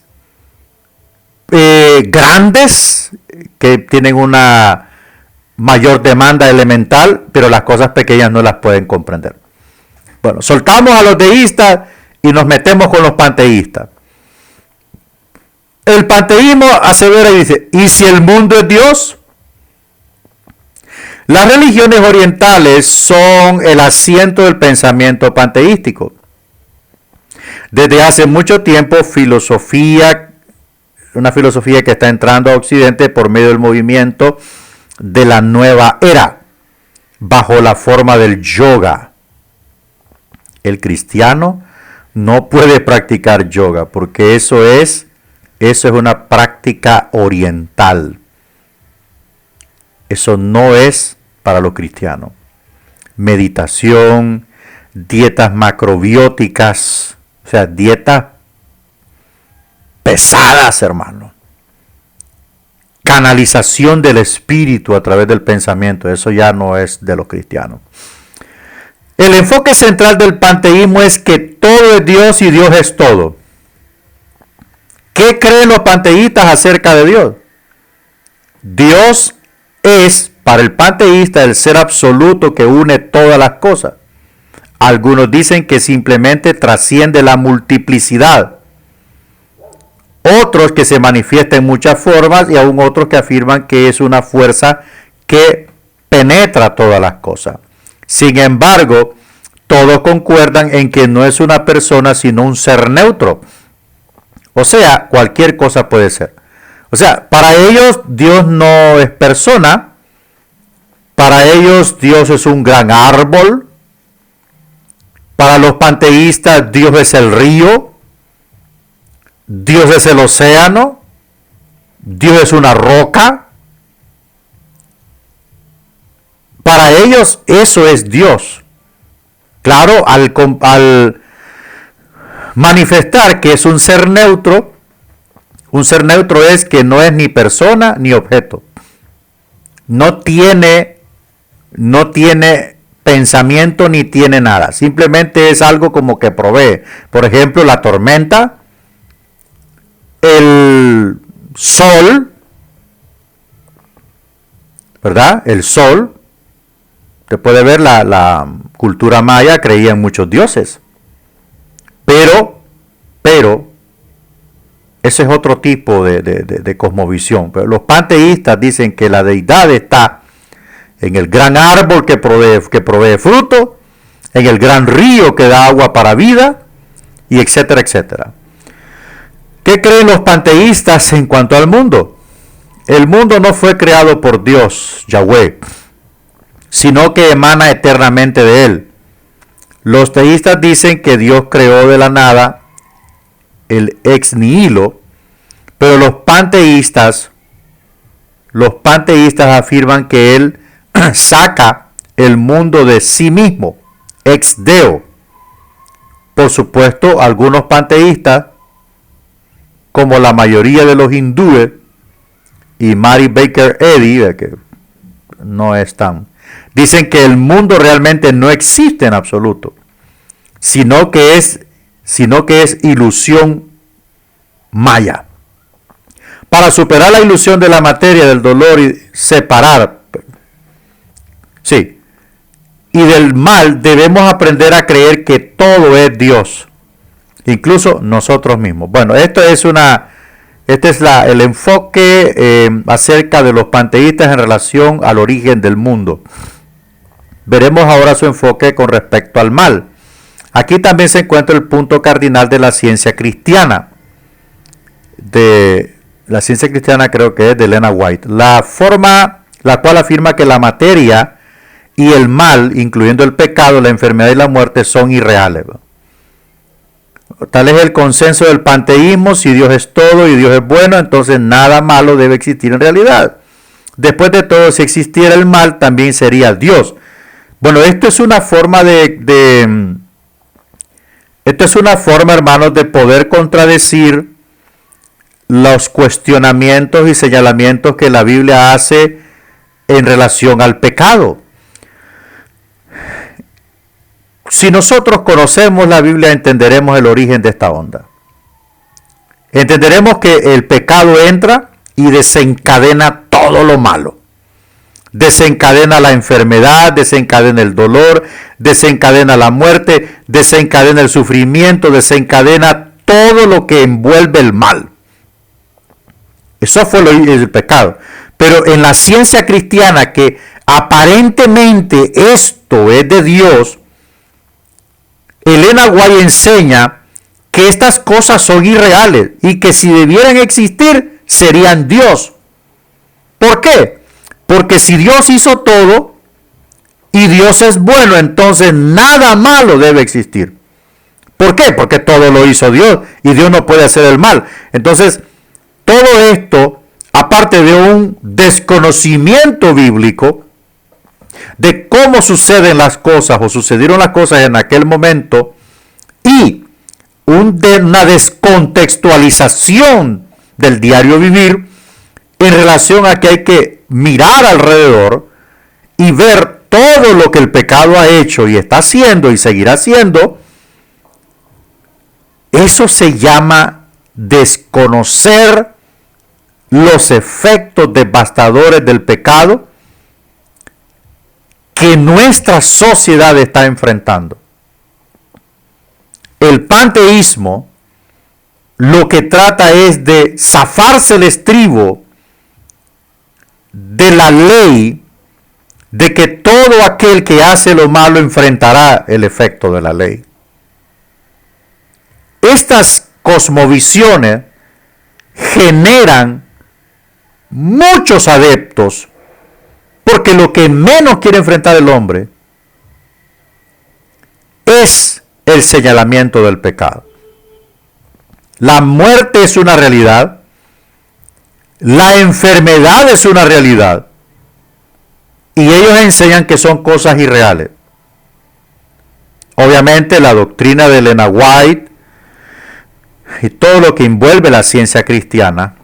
grandes que tienen una mayor demanda elemental, pero las cosas pequeñas no las pueden comprender. Bueno, soltamos a los deístas y nos metemos con los panteístas. El panteísmo asevera y dice, ¿y si el mundo es Dios? Las religiones orientales son el asiento del pensamiento panteístico. Desde hace mucho tiempo, una filosofía que está entrando a Occidente por medio del movimiento de la nueva era, bajo la forma del yoga. El cristiano no puede practicar yoga porque eso es una práctica oriental. Eso no es para los cristianos. Meditación, dietas macrobióticas, o sea, dietas pesadas, hermano. Canalización del espíritu a través del pensamiento, eso ya no es de los cristianos. El enfoque central del panteísmo es que todo es Dios y Dios es todo. ¿Qué creen los panteístas acerca de Dios? Dios es, para el panteísta, el ser absoluto que une todas las cosas. Algunos dicen que simplemente trasciende la multiplicidad. Otros que se manifiesta en muchas formas y aún otros que afirman que es una fuerza que penetra todas las cosas. Sin embargo, todos concuerdan en que no es una persona sino un ser neutro. O sea, cualquier cosa puede ser. O sea, para ellos Dios no es persona. Para ellos Dios es un gran árbol. Para los panteístas Dios es el río. Dios es el océano. Dios es una roca. Para ellos eso es Dios. Claro, al manifestar que es un ser neutro es que no es ni persona ni objeto. No tiene pensamiento ni tiene nada. Simplemente es algo como que provee. Por ejemplo, la tormenta, el sol, ¿verdad? El sol. Usted puede ver la cultura maya creía en muchos dioses. Pero, ese es otro tipo de cosmovisión. Pero los panteístas dicen que la deidad está en el gran árbol que provee fruto, en el gran río que da agua para vida, y etcétera, etcétera. ¿Qué creen los panteístas en cuanto al mundo? El mundo no fue creado por Dios, Yahweh, sino que emana eternamente de él. Los teístas dicen que Dios creó de la nada el ex nihilo, pero los panteístas afirman que él saca el mundo de sí mismo, ex deo. Por supuesto, algunos panteístas, como la mayoría de los hindúes, y Mary Baker Eddy, que no es tan, dicen que el mundo realmente no existe en absoluto, sino que es ilusión maya. Para superar la ilusión de la materia, del dolor y separar, y del mal, debemos aprender a creer que todo es Dios, incluso nosotros mismos. Bueno, este es el enfoque acerca de los panteístas en relación al origen del mundo. Veremos ahora su enfoque con respecto al mal. Aquí también se encuentra el punto cardinal de la ciencia cristiana. La ciencia cristiana creo que es de Elena White. La cual afirma que la materia y el mal, incluyendo el pecado, la enfermedad y la muerte, son irreales. Tal es el consenso del panteísmo: si Dios es todo y Dios es bueno, entonces nada malo debe existir en realidad. Después de todo, si existiera el mal, también sería Dios. Bueno, esto es una forma hermanos, de poder contradecir los cuestionamientos y señalamientos que la Biblia hace en relación al pecado. Si nosotros conocemos la Biblia, entenderemos el origen de esta onda. Entenderemos que el pecado entra y desencadena todo lo malo. Desencadena la enfermedad, desencadena el dolor, desencadena la muerte, desencadena el sufrimiento, desencadena todo lo que envuelve el mal. Eso fue el pecado. Pero en la ciencia cristiana, que aparentemente esto es de Dios, Elena White enseña que estas cosas son irreales y que si debieran existir, serían Dios. ¿Por qué? Porque si Dios hizo todo y Dios es bueno, entonces nada malo debe existir. ¿Por qué? Porque todo lo hizo Dios y Dios no puede hacer el mal. Entonces, todo esto, aparte de un desconocimiento bíblico de cómo suceden las cosas o sucedieron las cosas en aquel momento, y una descontextualización del diario vivir en relación a que hay que mirar alrededor y ver todo lo que el pecado ha hecho y está haciendo y seguirá haciendo, eso se llama desconocer los efectos devastadores del pecado que nuestra sociedad está enfrentando. El panteísmo lo que trata es de zafarse el estribo de la ley, de que todo aquel que hace lo malo enfrentará el efecto de la ley. Estas cosmovisiones generan muchos adeptos, porque lo que menos quiere enfrentar el hombre es el señalamiento del pecado. La muerte es una realidad, la enfermedad es una realidad, y ellos enseñan que son cosas irreales. Obviamente la doctrina de Elena White y todo lo que envuelve la ciencia cristiana,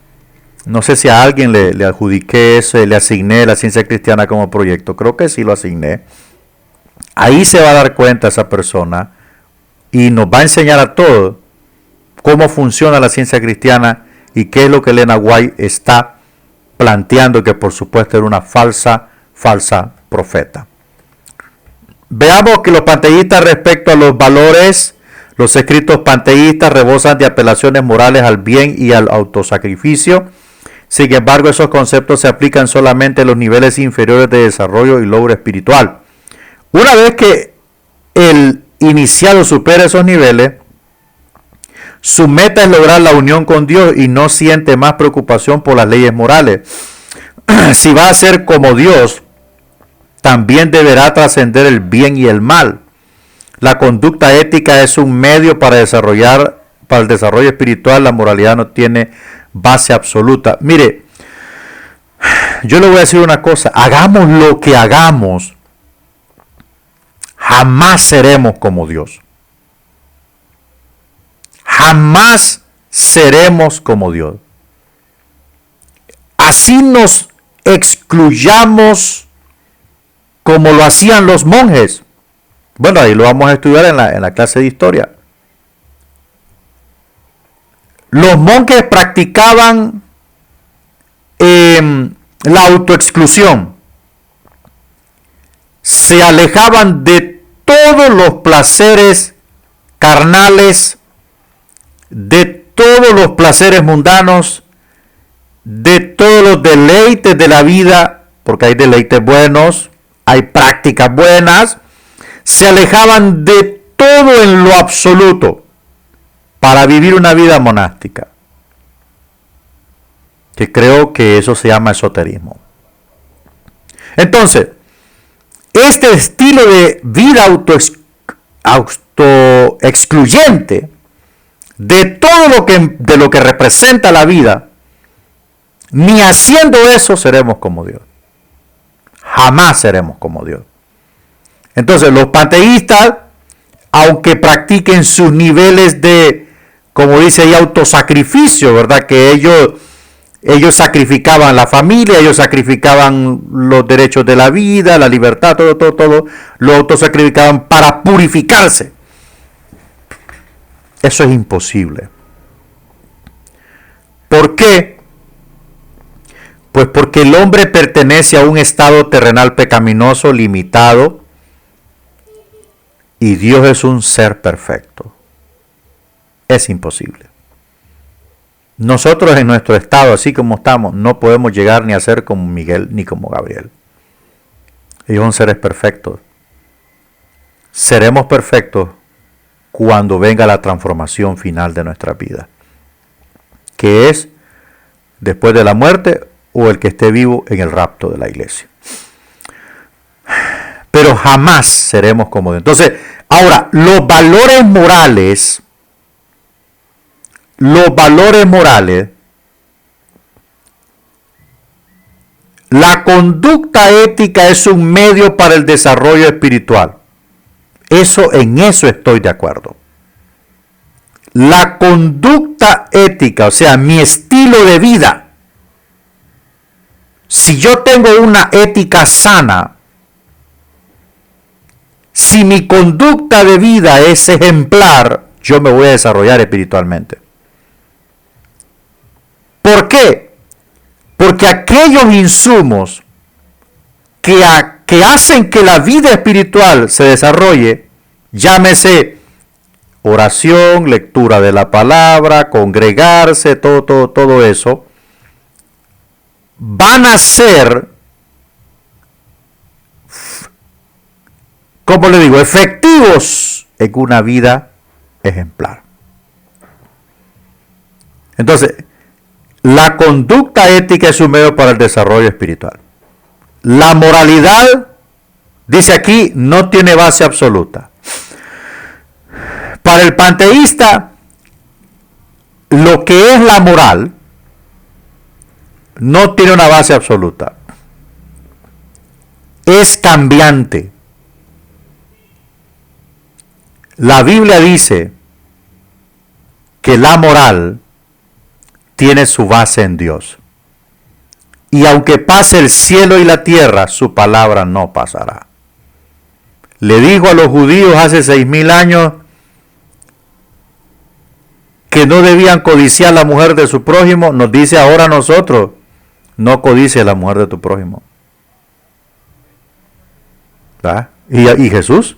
no sé si a alguien le adjudiqué eso, le asigné la ciencia cristiana como proyecto, creo que sí lo asigné. Ahí se va a dar cuenta esa persona y nos va a enseñar a todos cómo funciona la ciencia cristiana y qué es lo que Elena White está planteando, que por supuesto era una falsa profeta. Veamos que los panteístas, respecto a los valores, los escritos panteístas rebosan de apelaciones morales al bien y al autosacrificio. Sin embargo, esos conceptos se aplican solamente a los niveles inferiores de desarrollo y logro espiritual. Una vez que el iniciado supera esos niveles, su meta es lograr la unión con Dios y no siente más preocupación por las leyes morales. Si va a ser como Dios, también deberá trascender el bien y el mal. La conducta ética es un medio para el desarrollo espiritual. La moralidad no tiene base absoluta. Mire, yo le voy a decir una cosa. Hagamos lo que hagamos, jamás seremos como Dios. Jamás seremos como Dios. Así nos excluyamos como lo hacían los monjes. Bueno, ahí lo vamos a estudiar en la clase de historia. Los monjes practicaban la autoexclusión. Se alejaban de todos los placeres carnales, de todos los placeres mundanos, de todos los deleites de la vida, porque hay deleites buenos, hay prácticas buenas. Se alejaban de todo en lo absoluto para vivir una vida monástica, que creo que eso se llama esoterismo. Entonces, este estilo de vida autoexcluyente de todo lo que representa la vida, ni haciendo eso seremos como Dios. Jamás seremos como Dios. Entonces, los panteístas, aunque practiquen sus niveles de, como dice ahí, autosacrificio, ¿verdad? Que ellos sacrificaban la familia, ellos sacrificaban los derechos de la vida, la libertad, todo, lo autosacrificaban para purificarse. Eso es imposible. ¿Por qué? Pues porque el hombre pertenece a un estado terrenal pecaminoso, limitado, y Dios es un ser perfecto. Es imposible. Nosotros en nuestro estado, así como estamos, no podemos llegar ni a ser como Miguel ni como Gabriel. Ellos son seres perfectos. Seremos perfectos cuando venga la transformación final de nuestra vida, que es después de la muerte o el que esté vivo en el rapto de la iglesia. Pero jamás seremos como Dios. Entonces, ahora, los valores morales, la conducta ética es un medio para el desarrollo espiritual. En eso estoy de acuerdo. La conducta ética, o sea, mi estilo de vida. Si yo tengo una ética sana, si mi conducta de vida es ejemplar, yo me voy a desarrollar espiritualmente. ¿Por qué? Porque aquellos insumos que hacen que la vida espiritual se desarrolle, llámese oración, lectura de la palabra, congregarse, todo eso, van a ser, ¿cómo le digo?, efectivos en una vida ejemplar. Entonces, la conducta ética es un medio para el desarrollo espiritual. La moralidad, dice aquí, no tiene base absoluta. Para el panteísta, lo que es la moral no tiene una base absoluta. Es cambiante. La Biblia dice que la moral tiene su base en Dios. Y aunque pase el cielo y la tierra, su palabra no pasará. le dijo a los judíos hace 6.000 años que no debían codiciar la mujer de su prójimo, nos dice ahora a nosotros, no codicie la mujer de tu prójimo. ¿Verdad? ¿Y Jesús?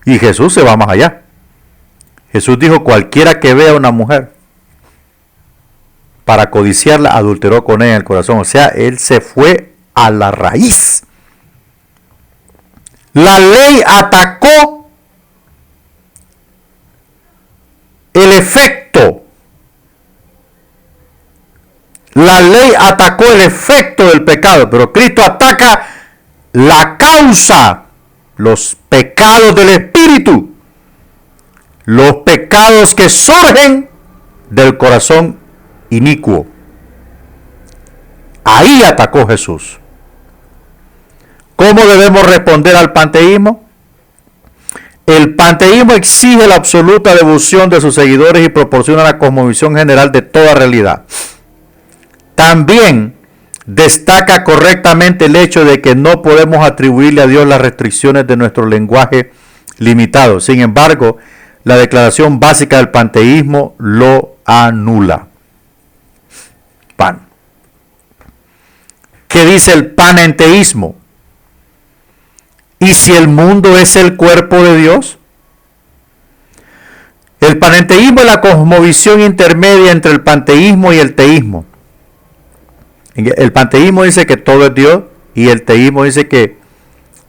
Y Jesús se va más allá. Jesús dijo, cualquiera que vea a una mujer para codiciarla, adulteró con ella en el corazón. O sea, él se fue a la raíz. La ley atacó el efecto. La ley atacó el efecto del pecado, pero Cristo ataca la causa, los pecados del espíritu, los pecados que surgen del corazón inicuo. Ahí atacó Jesús. ¿Cómo debemos responder al panteísmo? El panteísmo exige la absoluta devoción de sus seguidores y proporciona la cosmovisión general de toda realidad. También destaca correctamente el hecho de que no podemos atribuirle a Dios las restricciones de nuestro lenguaje limitado. Sin embargo, la declaración básica del panteísmo lo anula. Pan. ¿Qué dice el panenteísmo? ¿Y si el mundo es el cuerpo de Dios? El panenteísmo es la cosmovisión intermedia entre el panteísmo y el teísmo. El panteísmo dice que todo es Dios y el teísmo dice que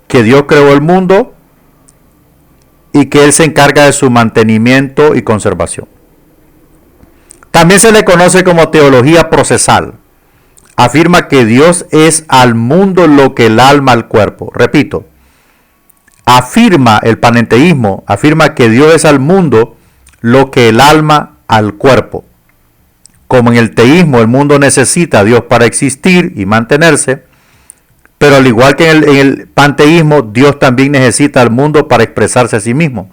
Dios creó el mundo y que Él se encarga de su mantenimiento y conservación. También se le conoce como teología procesal. Afirma que Dios es al mundo lo que el alma al cuerpo. Repito, el panenteísmo afirma que Dios es al mundo lo que el alma al cuerpo. Como en el teísmo el mundo necesita a Dios para existir y mantenerse, pero al igual que en el panteísmo, Dios también necesita al mundo para expresarse a sí mismo.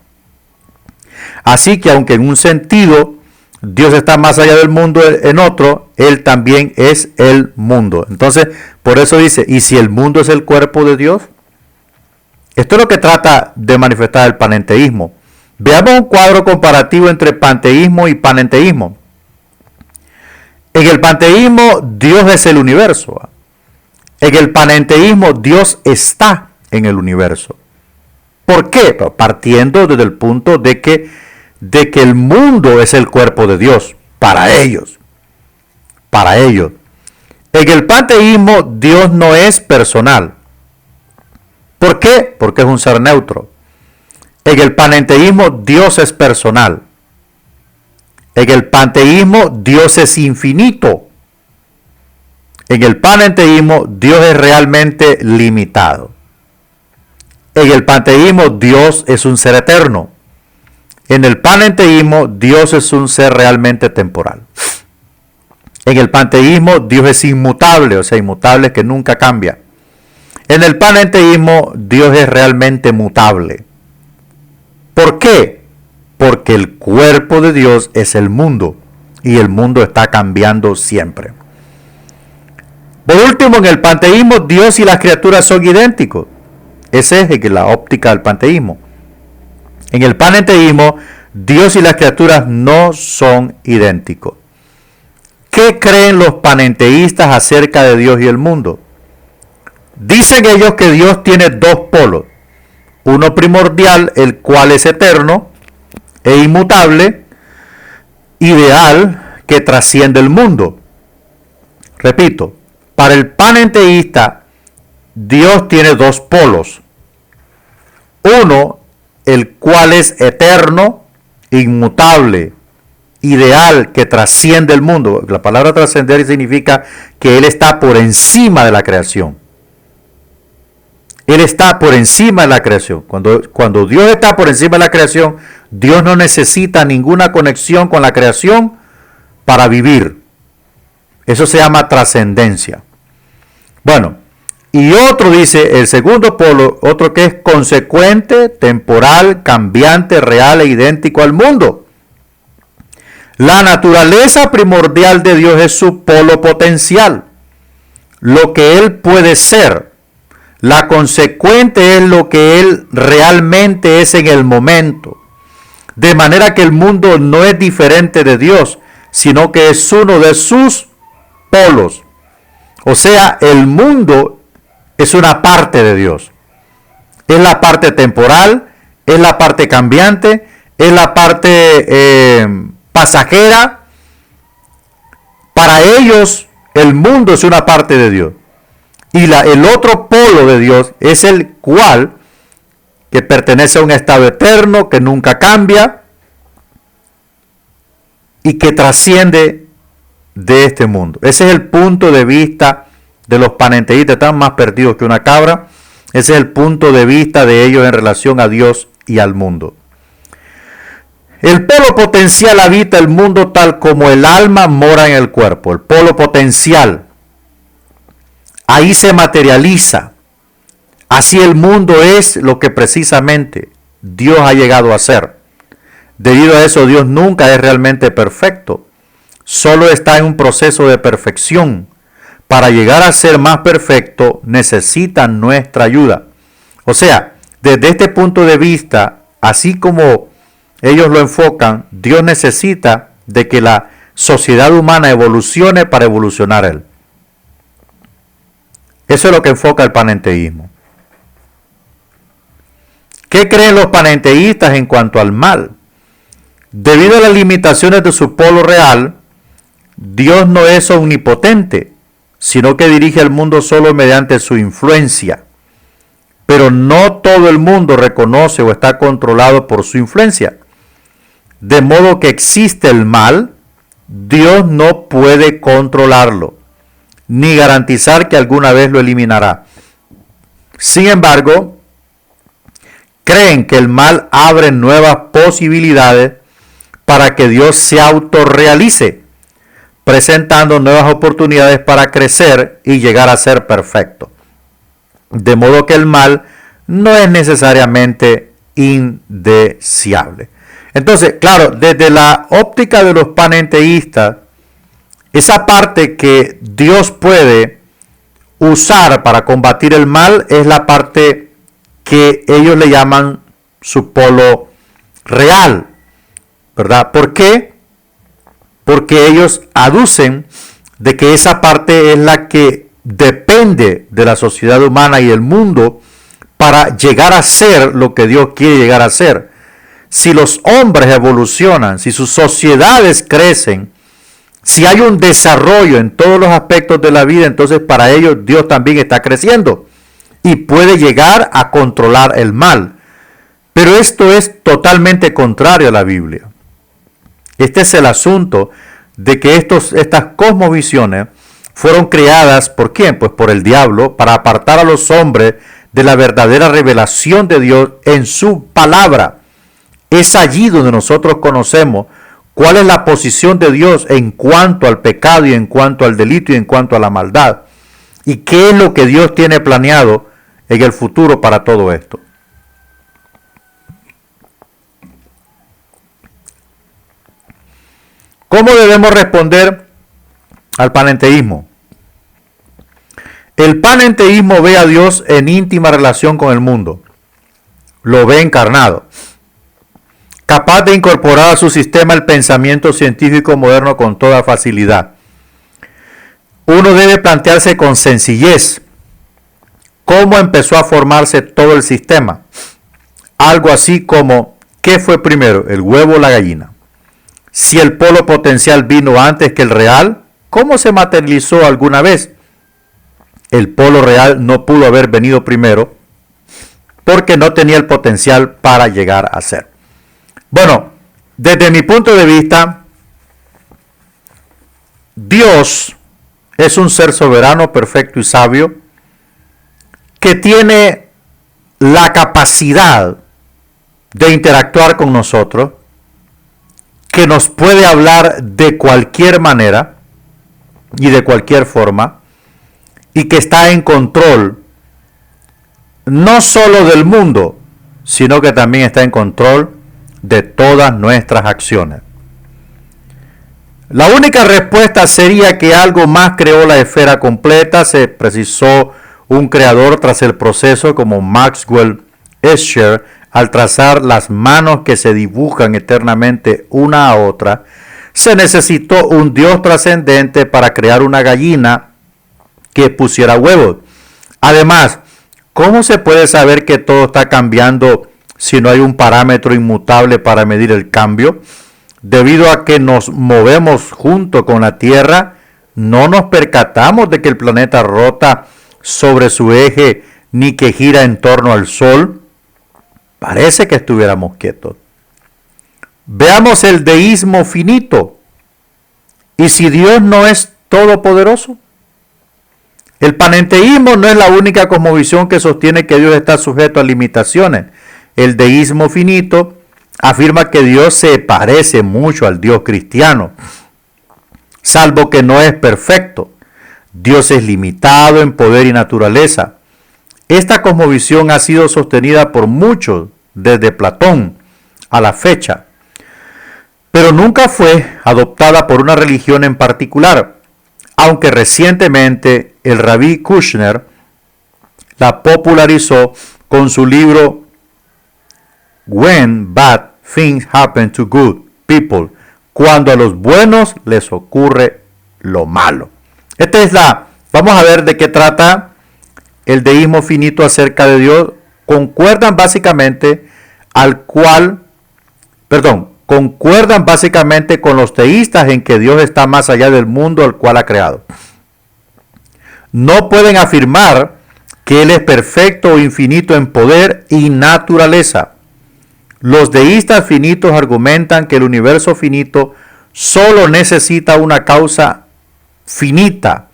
Así que aunque en un sentido Dios está más allá del mundo, en otro, Él también es el mundo. Entonces, por eso dice, ¿y si el mundo es el cuerpo de Dios? Esto es lo que trata de manifestar el panenteísmo. Veamos un cuadro comparativo entre panteísmo y panenteísmo. En el panteísmo, Dios es el universo. En el panenteísmo, Dios está en el universo. ¿Por qué? Partiendo desde el punto de que el mundo es el cuerpo de Dios, para ellos. Para ellos. En el panteísmo, Dios no es personal. ¿Por qué? Porque es un ser neutro. En el panenteísmo, Dios es personal. En el panteísmo, Dios es infinito. En el panenteísmo, Dios es realmente limitado. En el panteísmo, Dios es un ser eterno. En el panenteísmo, Dios es un ser realmente temporal. En el panteísmo, Dios es inmutable, o sea, inmutable que nunca cambia. En el panenteísmo, Dios es realmente mutable. ¿Por qué? Porque el cuerpo de Dios es el mundo y el mundo está cambiando siempre. Por último, en el panteísmo, Dios y las criaturas son idénticos. Esa es la óptica del panteísmo. En el panenteísmo, Dios y las criaturas no son idénticos. ¿Qué creen los panenteístas acerca de Dios y el mundo? Dicen ellos que Dios tiene dos polos. Uno primordial, el cual es eterno e inmutable, ideal, que trasciende el mundo. Repito, para el panenteísta, Dios tiene dos polos. Uno, el cual es eterno, inmutable, ideal, que trasciende el mundo. La palabra trascender significa que Él está por encima de la creación. Él está por encima de la creación. Cuando Dios está por encima de la creación, Dios no necesita ninguna conexión con la creación para vivir. Eso se llama trascendencia. Bueno, y otro dice, el segundo polo, otro que es consecuente, temporal, cambiante, real e idéntico al mundo. La naturaleza primordial de Dios es su polo potencial, lo que Él puede ser, La consecuente es lo que Él realmente es en el momento. De manera que el mundo no es diferente de Dios, sino que es uno de sus polos. O sea, el mundo es una parte de Dios. Es la parte temporal, es la parte cambiante, es la parte pasajera. Para ellos, el mundo es una parte de Dios. Y el otro polo de Dios es el cual, que pertenece a un estado eterno, que nunca cambia y que trasciende de este mundo. Ese es el punto de vista de los panenteístas, están más perdidos que una cabra. Ese es el punto de vista de ellos en relación a Dios y al mundo. El polo potencial habita el mundo tal como el alma mora en el cuerpo. El polo potencial. Ahí se materializa. Así el mundo es lo que precisamente Dios ha llegado a ser. Debido a eso, Dios nunca es realmente perfecto. Solo está en un proceso de perfección. Para llegar a ser más perfecto, necesita nuestra ayuda. O sea, desde este punto de vista, así como ellos lo enfocan, Dios necesita de que la sociedad humana evolucione para evolucionar Él. Eso es lo que enfoca el panenteísmo. ¿Qué creen los panenteístas en cuanto al mal? Debido a las limitaciones de su polo real, Dios no es omnipotente, sino que dirige al mundo solo mediante su influencia. Pero no todo el mundo reconoce o está controlado por su influencia. De modo que existe el mal, Dios no puede controlarlo, ni garantizar que alguna vez lo eliminará. Sin embargo, creen que el mal abre nuevas posibilidades para que Dios se autorrealice, presentando nuevas oportunidades para crecer y llegar a ser perfecto. De modo que el mal no es necesariamente indeseable. Entonces, claro, desde la óptica de los panenteístas, esa parte que Dios puede usar para combatir el mal es la parte que ellos le llaman su polo real, ¿verdad? ¿Por qué? Porque ellos aducen de que esa parte es la que depende de la sociedad humana y el mundo para llegar a ser lo que Dios quiere llegar a ser. Si los hombres evolucionan, si sus sociedades crecen, si hay un desarrollo en todos los aspectos de la vida, entonces para ellos Dios también está creciendo y puede llegar a controlar el mal. Pero esto es totalmente contrario a la Biblia. Este es el asunto de que estas cosmovisiones fueron creadas ¿por quién? Pues por el diablo, para apartar a los hombres de la verdadera revelación de Dios en su palabra. Es allí donde nosotros conocemos cuál es la posición de Dios en cuanto al pecado y en cuanto al delito y en cuanto a la maldad. Y qué es lo que Dios tiene planeado en el futuro para todo esto. ¿Cómo debemos responder al panenteísmo? El panenteísmo ve a Dios en íntima relación con el mundo. Lo ve encarnado, capaz de incorporar a su sistema el pensamiento científico moderno con toda facilidad. Uno debe plantearse con sencillez cómo empezó a formarse todo el sistema. Algo así como, ¿qué fue primero, el huevo o la gallina? Si el polo potencial vino antes que el real, ¿cómo se materializó alguna vez? El polo real no pudo haber venido primero porque no tenía el potencial para llegar a ser. Bueno, desde mi punto de vista, Dios es un ser soberano, perfecto y sabio que tiene la capacidad de interactuar con nosotros, que nos puede hablar de cualquier manera y de cualquier forma, y que está en control no solo del mundo, sino que también está en control de todas nuestras acciones. La única respuesta sería que algo más creó la esfera completa, se precisó un creador tras el proceso como Maxwell Escher, al trazar las manos que se dibujan eternamente una a otra, se necesitó un Dios trascendente para crear una gallina que pusiera huevos. Además, ¿cómo se puede saber que todo está cambiando si no hay un parámetro inmutable para medir el cambio? Debido a que nos movemos junto con la Tierra, no nos percatamos de que el planeta rota sobre su eje ni que gira en torno al Sol. Parece que estuviéramos quietos. Veamos el deísmo finito. ¿Y si Dios no es todopoderoso? El panenteísmo no es la única cosmovisión que sostiene que Dios está sujeto a limitaciones. El deísmo finito afirma que Dios se parece mucho al Dios cristiano, salvo que no es perfecto. Dios es limitado en poder y naturaleza. Esta cosmovisión ha sido sostenida por muchos desde Platón a la fecha, pero nunca fue adoptada por una religión en particular, aunque recientemente el rabí Kushner la popularizó con su libro When Bad Things Happen to Good People, cuando a los buenos les ocurre lo malo. Vamos a ver de qué trata el deísmo finito acerca de Dios. Concuerdan básicamente con los teístas en que Dios está más allá del mundo al cual ha creado. No pueden afirmar que Él es perfecto o infinito en poder y naturaleza. Los deístas finitos argumentan que el universo finito solo necesita una causa finita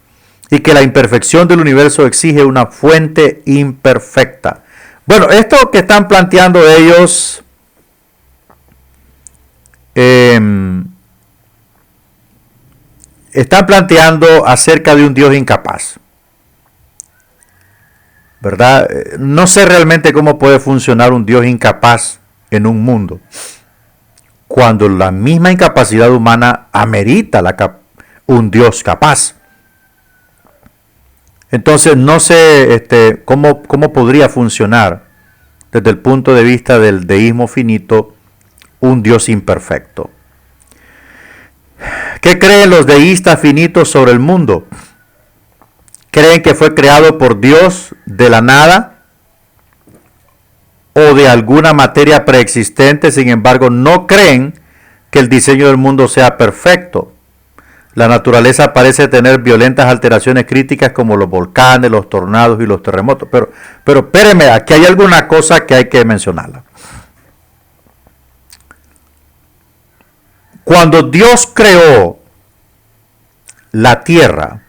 y que la imperfección del universo exige una fuente imperfecta. Bueno, esto que están planteando ellos están planteando acerca de un Dios incapaz, ¿verdad? No sé realmente cómo puede funcionar un Dios incapaz en un mundo, cuando la misma incapacidad humana amerita un Dios capaz. Entonces no sé cómo podría funcionar desde el punto de vista del deísmo finito un Dios imperfecto. ¿Qué creen los deístas finitos sobre el mundo? ¿Creen que fue creado por Dios de la nada o de alguna materia preexistente? Sin embargo, no creen que el diseño del mundo sea perfecto. La naturaleza parece tener violentas alteraciones críticas como los volcanes, los tornados y los terremotos. Pero espérenme, aquí hay alguna cosa que hay que mencionarla. Cuando Dios creó la tierra,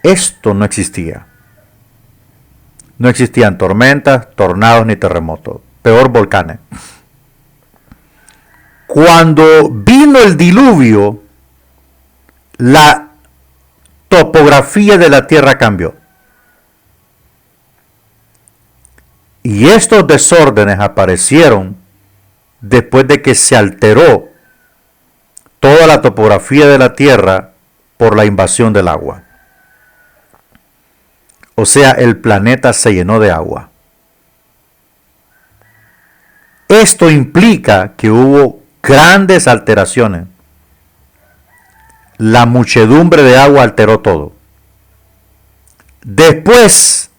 esto no existía. No existían tormentas, tornados ni terremotos. Peor volcanes. Cuando vino el diluvio, la topografía de la tierra cambió. Y estos desórdenes aparecieron después de que se alteró toda la topografía de la tierra por la invasión del agua. O sea, el planeta se llenó de agua. Esto implica que hubo grandes alteraciones. La muchedumbre de agua alteró todo. Después,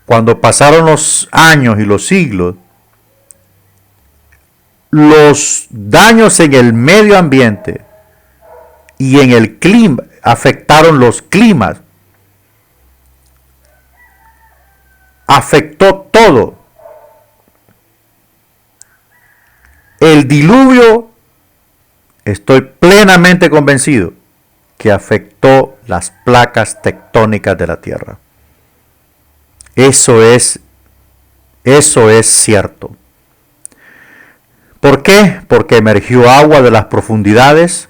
cuando pasaron los años y los siglos, los daños en el medio ambiente y en el clima afectaron los climas. Afectó todo. El diluvio, estoy plenamente convencido que afectó las placas tectónicas de la Tierra. Eso es cierto. ¿Por qué? Porque emergió agua de las profundidades.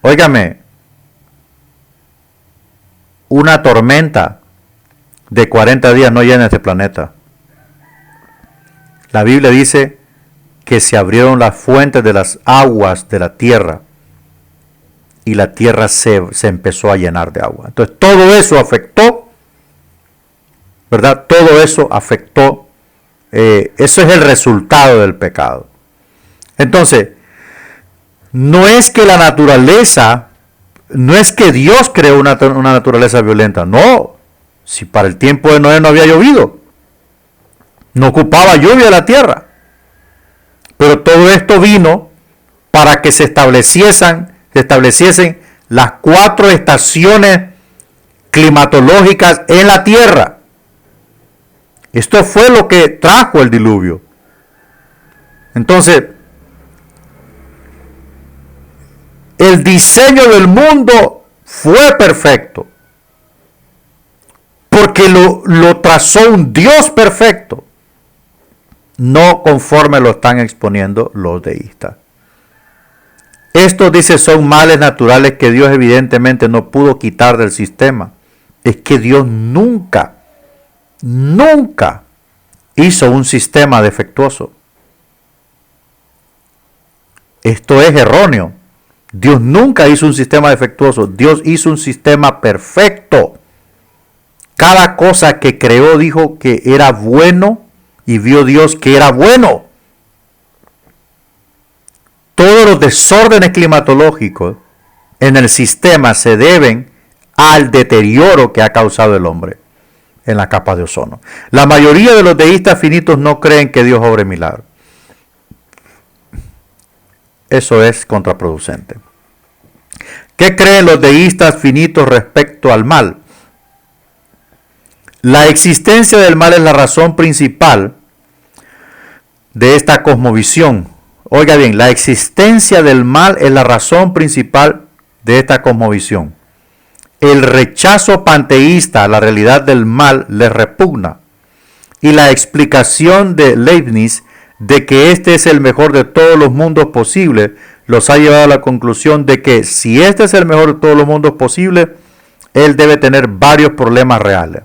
Óigame, una tormenta de 40 días no llena este planeta. La Biblia dice que se abrieron las fuentes de las aguas de la tierra. y la tierra se empezó a llenar de agua. Entonces todo eso afectó, ¿verdad? Todo eso afectó, eso es el resultado del pecado. Entonces, no es que la naturaleza, no es que Dios creó una naturaleza violenta, no. Si para el tiempo de Noé no había llovido, no ocupaba lluvia la tierra. Pero todo esto vino para que se estableciesen las 4 estaciones climatológicas en la tierra. Esto fue lo que trajo el diluvio. Entonces, el diseño del mundo fue perfecto, porque lo trazó un Dios perfecto, no conforme lo están exponiendo los deístas. Estos, dice, son males naturales que Dios evidentemente no pudo quitar del sistema. Es que Dios nunca hizo un sistema defectuoso. Esto es erróneo. Dios nunca hizo un sistema defectuoso. Dios hizo un sistema perfecto. Cada cosa que creó dijo que era bueno y vio Dios que era bueno. Todos los desórdenes climatológicos en el sistema se deben al deterioro que ha causado el hombre en la capa de ozono. La mayoría de los deístas finitos no creen que Dios obre milagros. Eso es contraproducente. ¿Qué creen los deístas finitos respecto al mal? La existencia del mal es la razón principal de esta cosmovisión. Oiga bien, la existencia del mal es la razón principal de esta cosmovisión. El rechazo panteísta a la realidad del mal les repugna. Y la explicación de Leibniz de que este es el mejor de todos los mundos posibles los ha llevado a la conclusión de que si este es el mejor de todos los mundos posibles, él debe tener varios problemas reales.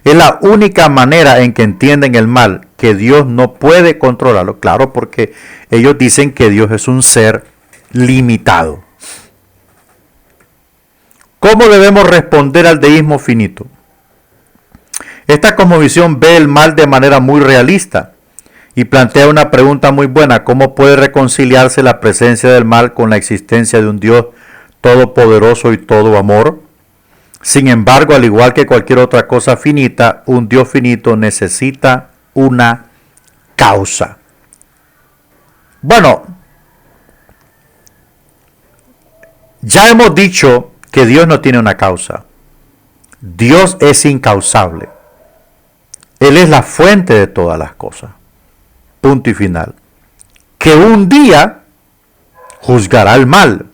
Es la única manera en que entienden el mal, que Dios no puede controlarlo. Claro, porque ellos dicen que Dios es un ser limitado. ¿Cómo debemos responder al deísmo finito? Esta cosmovisión ve el mal de manera muy realista y plantea una pregunta muy buena: ¿cómo puede reconciliarse la presencia del mal con la existencia de un Dios todopoderoso y todo amor? Sin embargo, al igual que cualquier otra cosa finita, un Dios finito necesita una causa. Bueno, ya hemos dicho que Dios no tiene una causa. Dios es incausable. Él es la fuente de todas las cosas. Punto y final. Que un día juzgará el mal,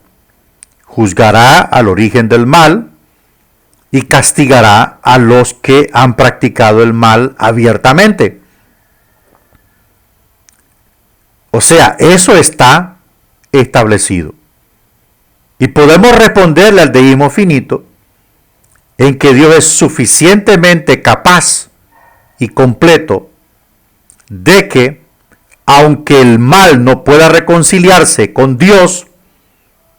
juzgará al origen del mal y castigará a los que han practicado el mal abiertamente. O sea, eso está establecido. Y podemos responderle al deísmo finito en que Dios es suficientemente capaz y completo de que, aunque el mal no pueda reconciliarse con Dios,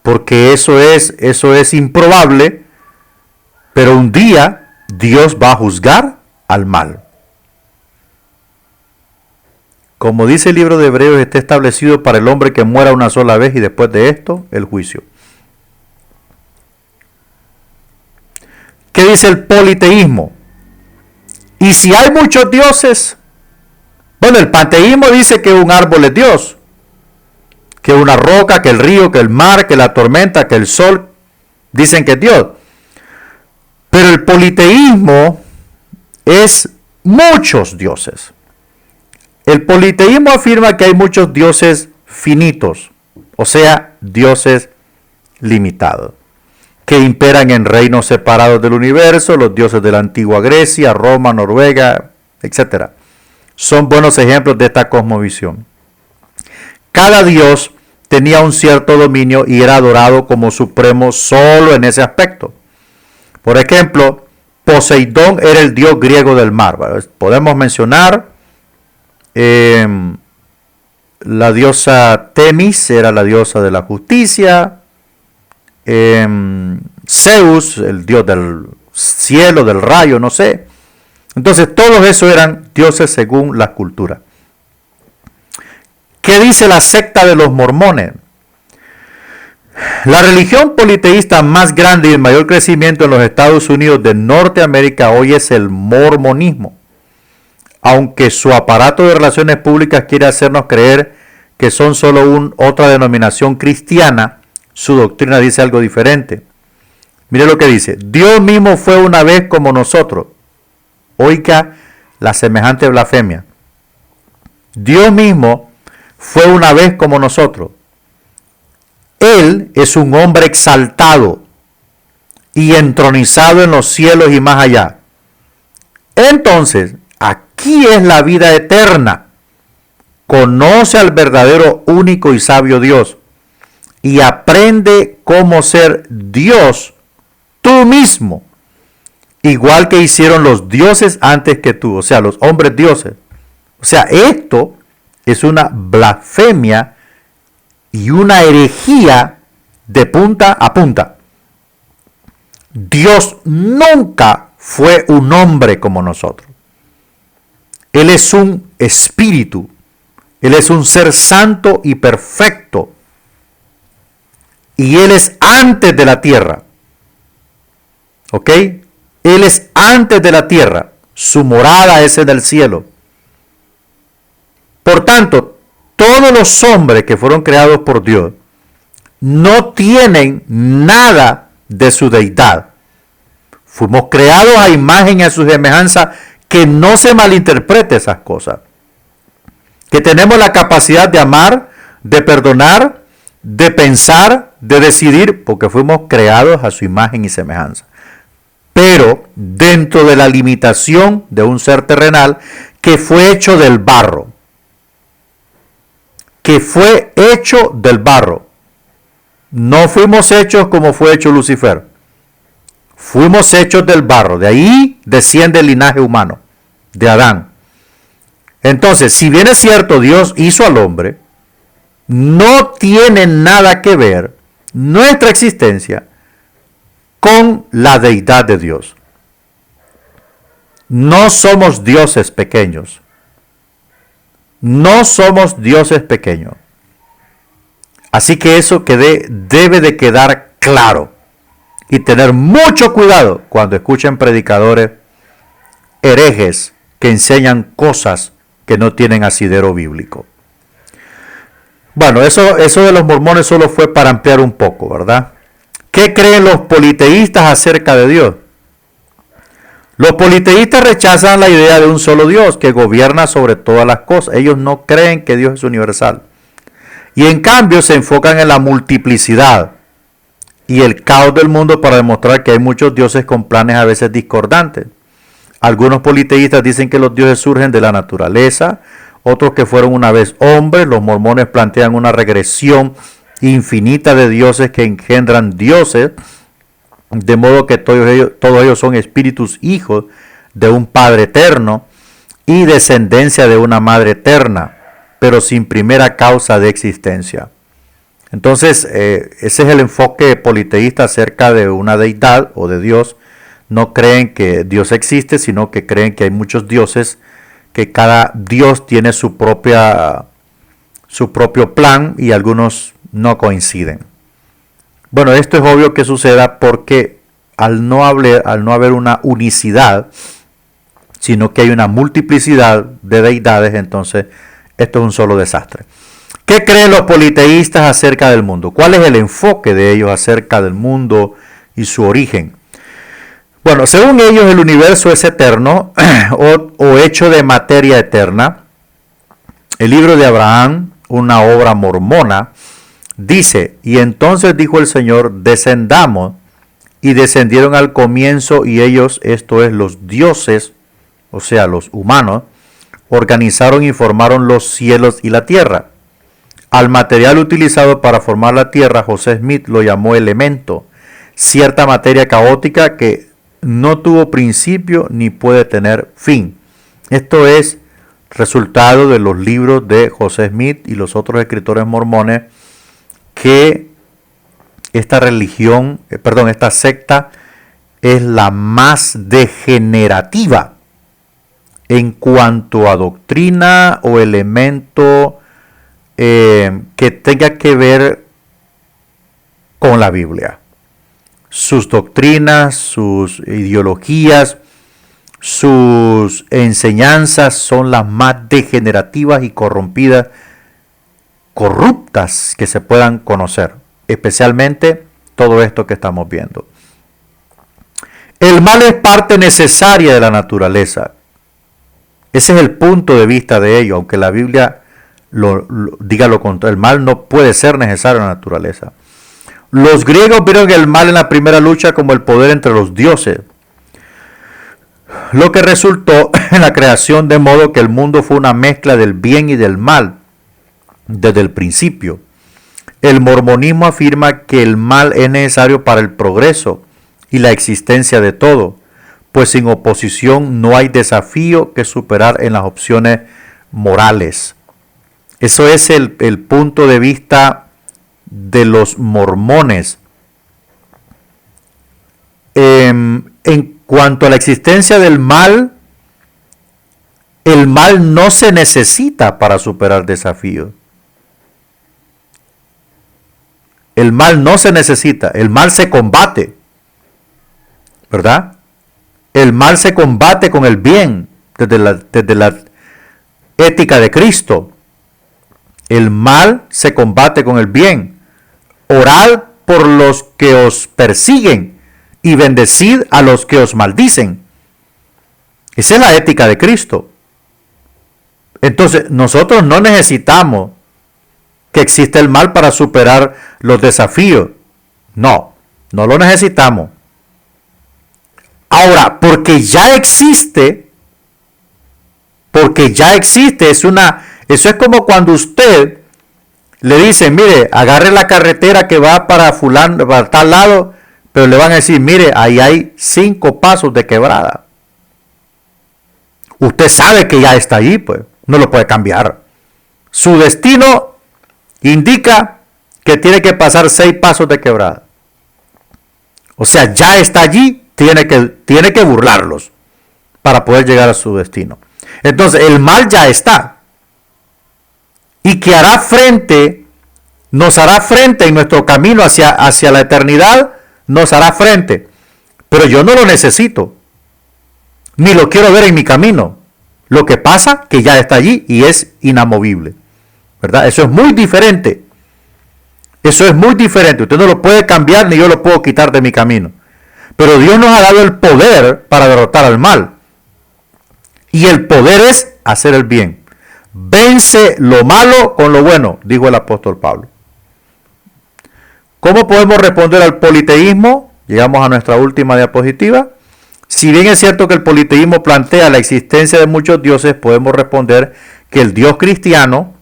porque eso es improbable, pero un día Dios va a juzgar al mal. Como dice el libro de Hebreos, está establecido para el hombre que muera una sola vez y después de esto, el juicio. ¿Qué dice el politeísmo? Y si hay muchos dioses, bueno, el panteísmo dice que un árbol es Dios, que una roca, que el río, que el mar, que la tormenta, que el sol, dicen que es Dios. Pero el politeísmo es muchos dioses. El politeísmo afirma que hay muchos dioses finitos, o sea, dioses limitados, que imperan en reinos separados del universo, los dioses de la antigua Grecia, Roma, Noruega, etc. Son buenos ejemplos de esta cosmovisión. Cada dios tenía un cierto dominio y era adorado como supremo solo en ese aspecto. Por ejemplo, Poseidón era el dios griego del mar. Podemos mencionar la diosa Temis, era la diosa de la justicia. Zeus, el dios del cielo, del rayo, no sé. Entonces todos esos eran dioses según la cultura. ¿Qué dice la secta de los mormones? La religión politeísta más grande y de mayor crecimiento en los Estados Unidos de Norteamérica hoy es el mormonismo. Aunque su aparato de relaciones públicas quiere hacernos creer que son solo otra denominación cristiana, su doctrina dice algo diferente. Mire lo que dice: Dios mismo fue una vez como nosotros. Oiga la semejante blasfemia. Dios mismo fue una vez como nosotros. Él es un hombre exaltado y entronizado en los cielos y más allá. Entonces, aquí es la vida eterna. Conoce al verdadero, único y sabio Dios y aprende cómo ser Dios tú mismo, igual que hicieron los dioses antes que tú, o sea, los hombres dioses. O sea, esto es una blasfemia y una herejía de punta a punta. Dios nunca fue un hombre como nosotros. Él es un espíritu. Él es un ser santo y perfecto. Y Él es antes de la tierra. ¿Ok? Él es antes de la tierra. Su morada es en el cielo. Por tanto, todos los hombres que fueron creados por Dios no tienen nada de su deidad. Fuimos creados a imagen y a su semejanza, que no se malinterprete esas cosas. Que tenemos la capacidad de amar, de perdonar, de pensar, de decidir, porque fuimos creados a su imagen y semejanza. Pero dentro de la limitación de un ser terrenal que fue hecho del barro. Que fue hecho del barro. No fuimos hechos como fue hecho Lucifer. Fuimos hechos del barro. De ahí desciende el linaje humano, de Adán. Entonces, si bien es cierto, Dios hizo al hombre, no tiene nada que ver nuestra existencia con la deidad de Dios. No somos dioses pequeños. No somos dioses pequeños. Así que eso debe de quedar claro. Y tener mucho cuidado cuando escuchen predicadores herejes que enseñan cosas que no tienen asidero bíblico. Bueno, eso de los mormones solo fue para ampliar un poco, ¿verdad? ¿Qué creen los politeístas acerca de Dios? Los politeístas rechazan la idea de un solo Dios que gobierna sobre todas las cosas. Ellos no creen que Dios es universal. Y en cambio se enfocan en la multiplicidad y el caos del mundo para demostrar que hay muchos dioses con planes a veces discordantes. Algunos politeístas dicen que los dioses surgen de la naturaleza, otros que fueron una vez hombres. Los mormones plantean una regresión infinita de dioses que engendran dioses, de modo que todos ellos son espíritus hijos de un Padre eterno y descendencia de una Madre eterna, pero sin primera causa de existencia. Entonces, ese es el enfoque politeísta acerca de una deidad o de Dios. No creen que Dios existe, sino que creen que hay muchos dioses, que cada dios tiene su propio plan y algunos no coinciden. Bueno, esto es obvio que suceda porque al no haber una unicidad, sino que hay una multiplicidad de deidades, entonces esto es un solo desastre. ¿Qué creen los politeístas acerca del mundo? ¿Cuál es el enfoque de ellos acerca del mundo y su origen? Bueno, según ellos el universo es eterno o hecho de materia eterna. El libro de Abraham, una obra mormona, dice: y entonces dijo el Señor, descendamos, y descendieron al comienzo, y ellos, esto es, los dioses, o sea, los humanos, organizaron y formaron los cielos y la tierra. Al material utilizado para formar la tierra, José Smith lo llamó elemento, cierta materia caótica que no tuvo principio ni puede tener fin. Esto es resultado de los libros de José Smith y los otros escritores mormones que esta religión, esta secta es la más degenerativa en cuanto a doctrina o elemento que tenga que ver con la Biblia. Sus doctrinas, sus ideologías, sus enseñanzas son las más degenerativas y corrompidas, corruptas que se puedan conocer, especialmente todo esto que estamos viendo. El mal es parte necesaria de la naturaleza. Ese es el punto de vista de ello, aunque la Biblia diga lo contrario. El mal no puede ser necesario en la naturaleza. Los griegos vieron el mal en la primera lucha como el poder entre los dioses, lo que resultó en la creación, de modo que el mundo fue una mezcla del bien y del mal desde el principio. El mormonismo afirma que el mal es necesario para el progreso y la existencia de todo, pues sin oposición no hay desafío que superar en las opciones morales. Eso es el punto de vista de los mormones. En cuanto a la existencia del mal, el mal no se necesita para superar desafíos. El mal no se necesita, el mal se combate, ¿verdad? El mal se combate con el bien, desde la ética de Cristo. El mal se combate con el bien. Orad por los que os persiguen y bendecid a los que os maldicen. Esa es la ética de Cristo. Entonces, nosotros no necesitamos que exista el mal para superar los desafíos. No lo necesitamos. Ahora, porque ya existe, eso es como cuando usted le dice, mire, agarre la carretera que va para tal lado, pero le van a decir, mire, ahí hay 5 pasos de quebrada. Usted sabe que ya está allí, pues, no lo puede cambiar. Su destino indica que tiene que pasar 6 pasos de quebrada. O sea, ya está allí, tiene que burlarlos para poder llegar a su destino. Entonces, el mal ya está. Y que nos hará frente en nuestro camino hacia la eternidad, nos hará frente. Pero yo no lo necesito, ni lo quiero ver en mi camino. Lo que pasa que ya está allí y es inamovible, ¿verdad? Eso es muy diferente. Usted no lo puede cambiar ni yo lo puedo quitar de mi camino. Pero Dios nos ha dado el poder para derrotar al mal. Y el poder es hacer el bien. Vence lo malo con lo bueno, dijo el apóstol Pablo. ¿Cómo podemos responder al politeísmo? Llegamos a nuestra última diapositiva. Si bien es cierto que el politeísmo plantea la existencia de muchos dioses, podemos responder que el Dios cristiano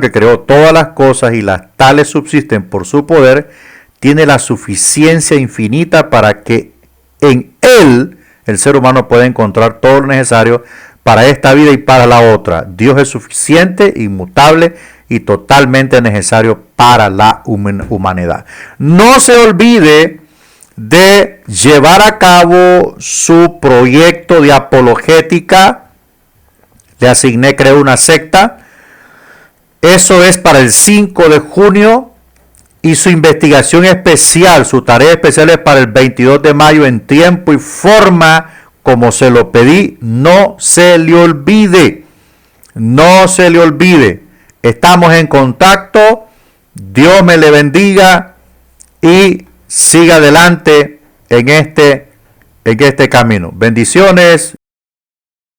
que creó todas las cosas y las tales subsisten por su poder, tiene la suficiencia infinita para que en Él el ser humano pueda encontrar todo lo necesario para esta vida y para la otra. Dios es suficiente, inmutable y totalmente necesario para la humanidad. No se olvide de llevar a cabo su proyecto de apologética. Le asigné, creo, una secta. Eso es para el 5 de junio. Y su investigación especial, su tarea especial es para el 22 de mayo en tiempo y forma como se lo pedí. No se le olvide. No se le olvide. Estamos en contacto. Dios me le bendiga y siga adelante en este camino. Bendiciones.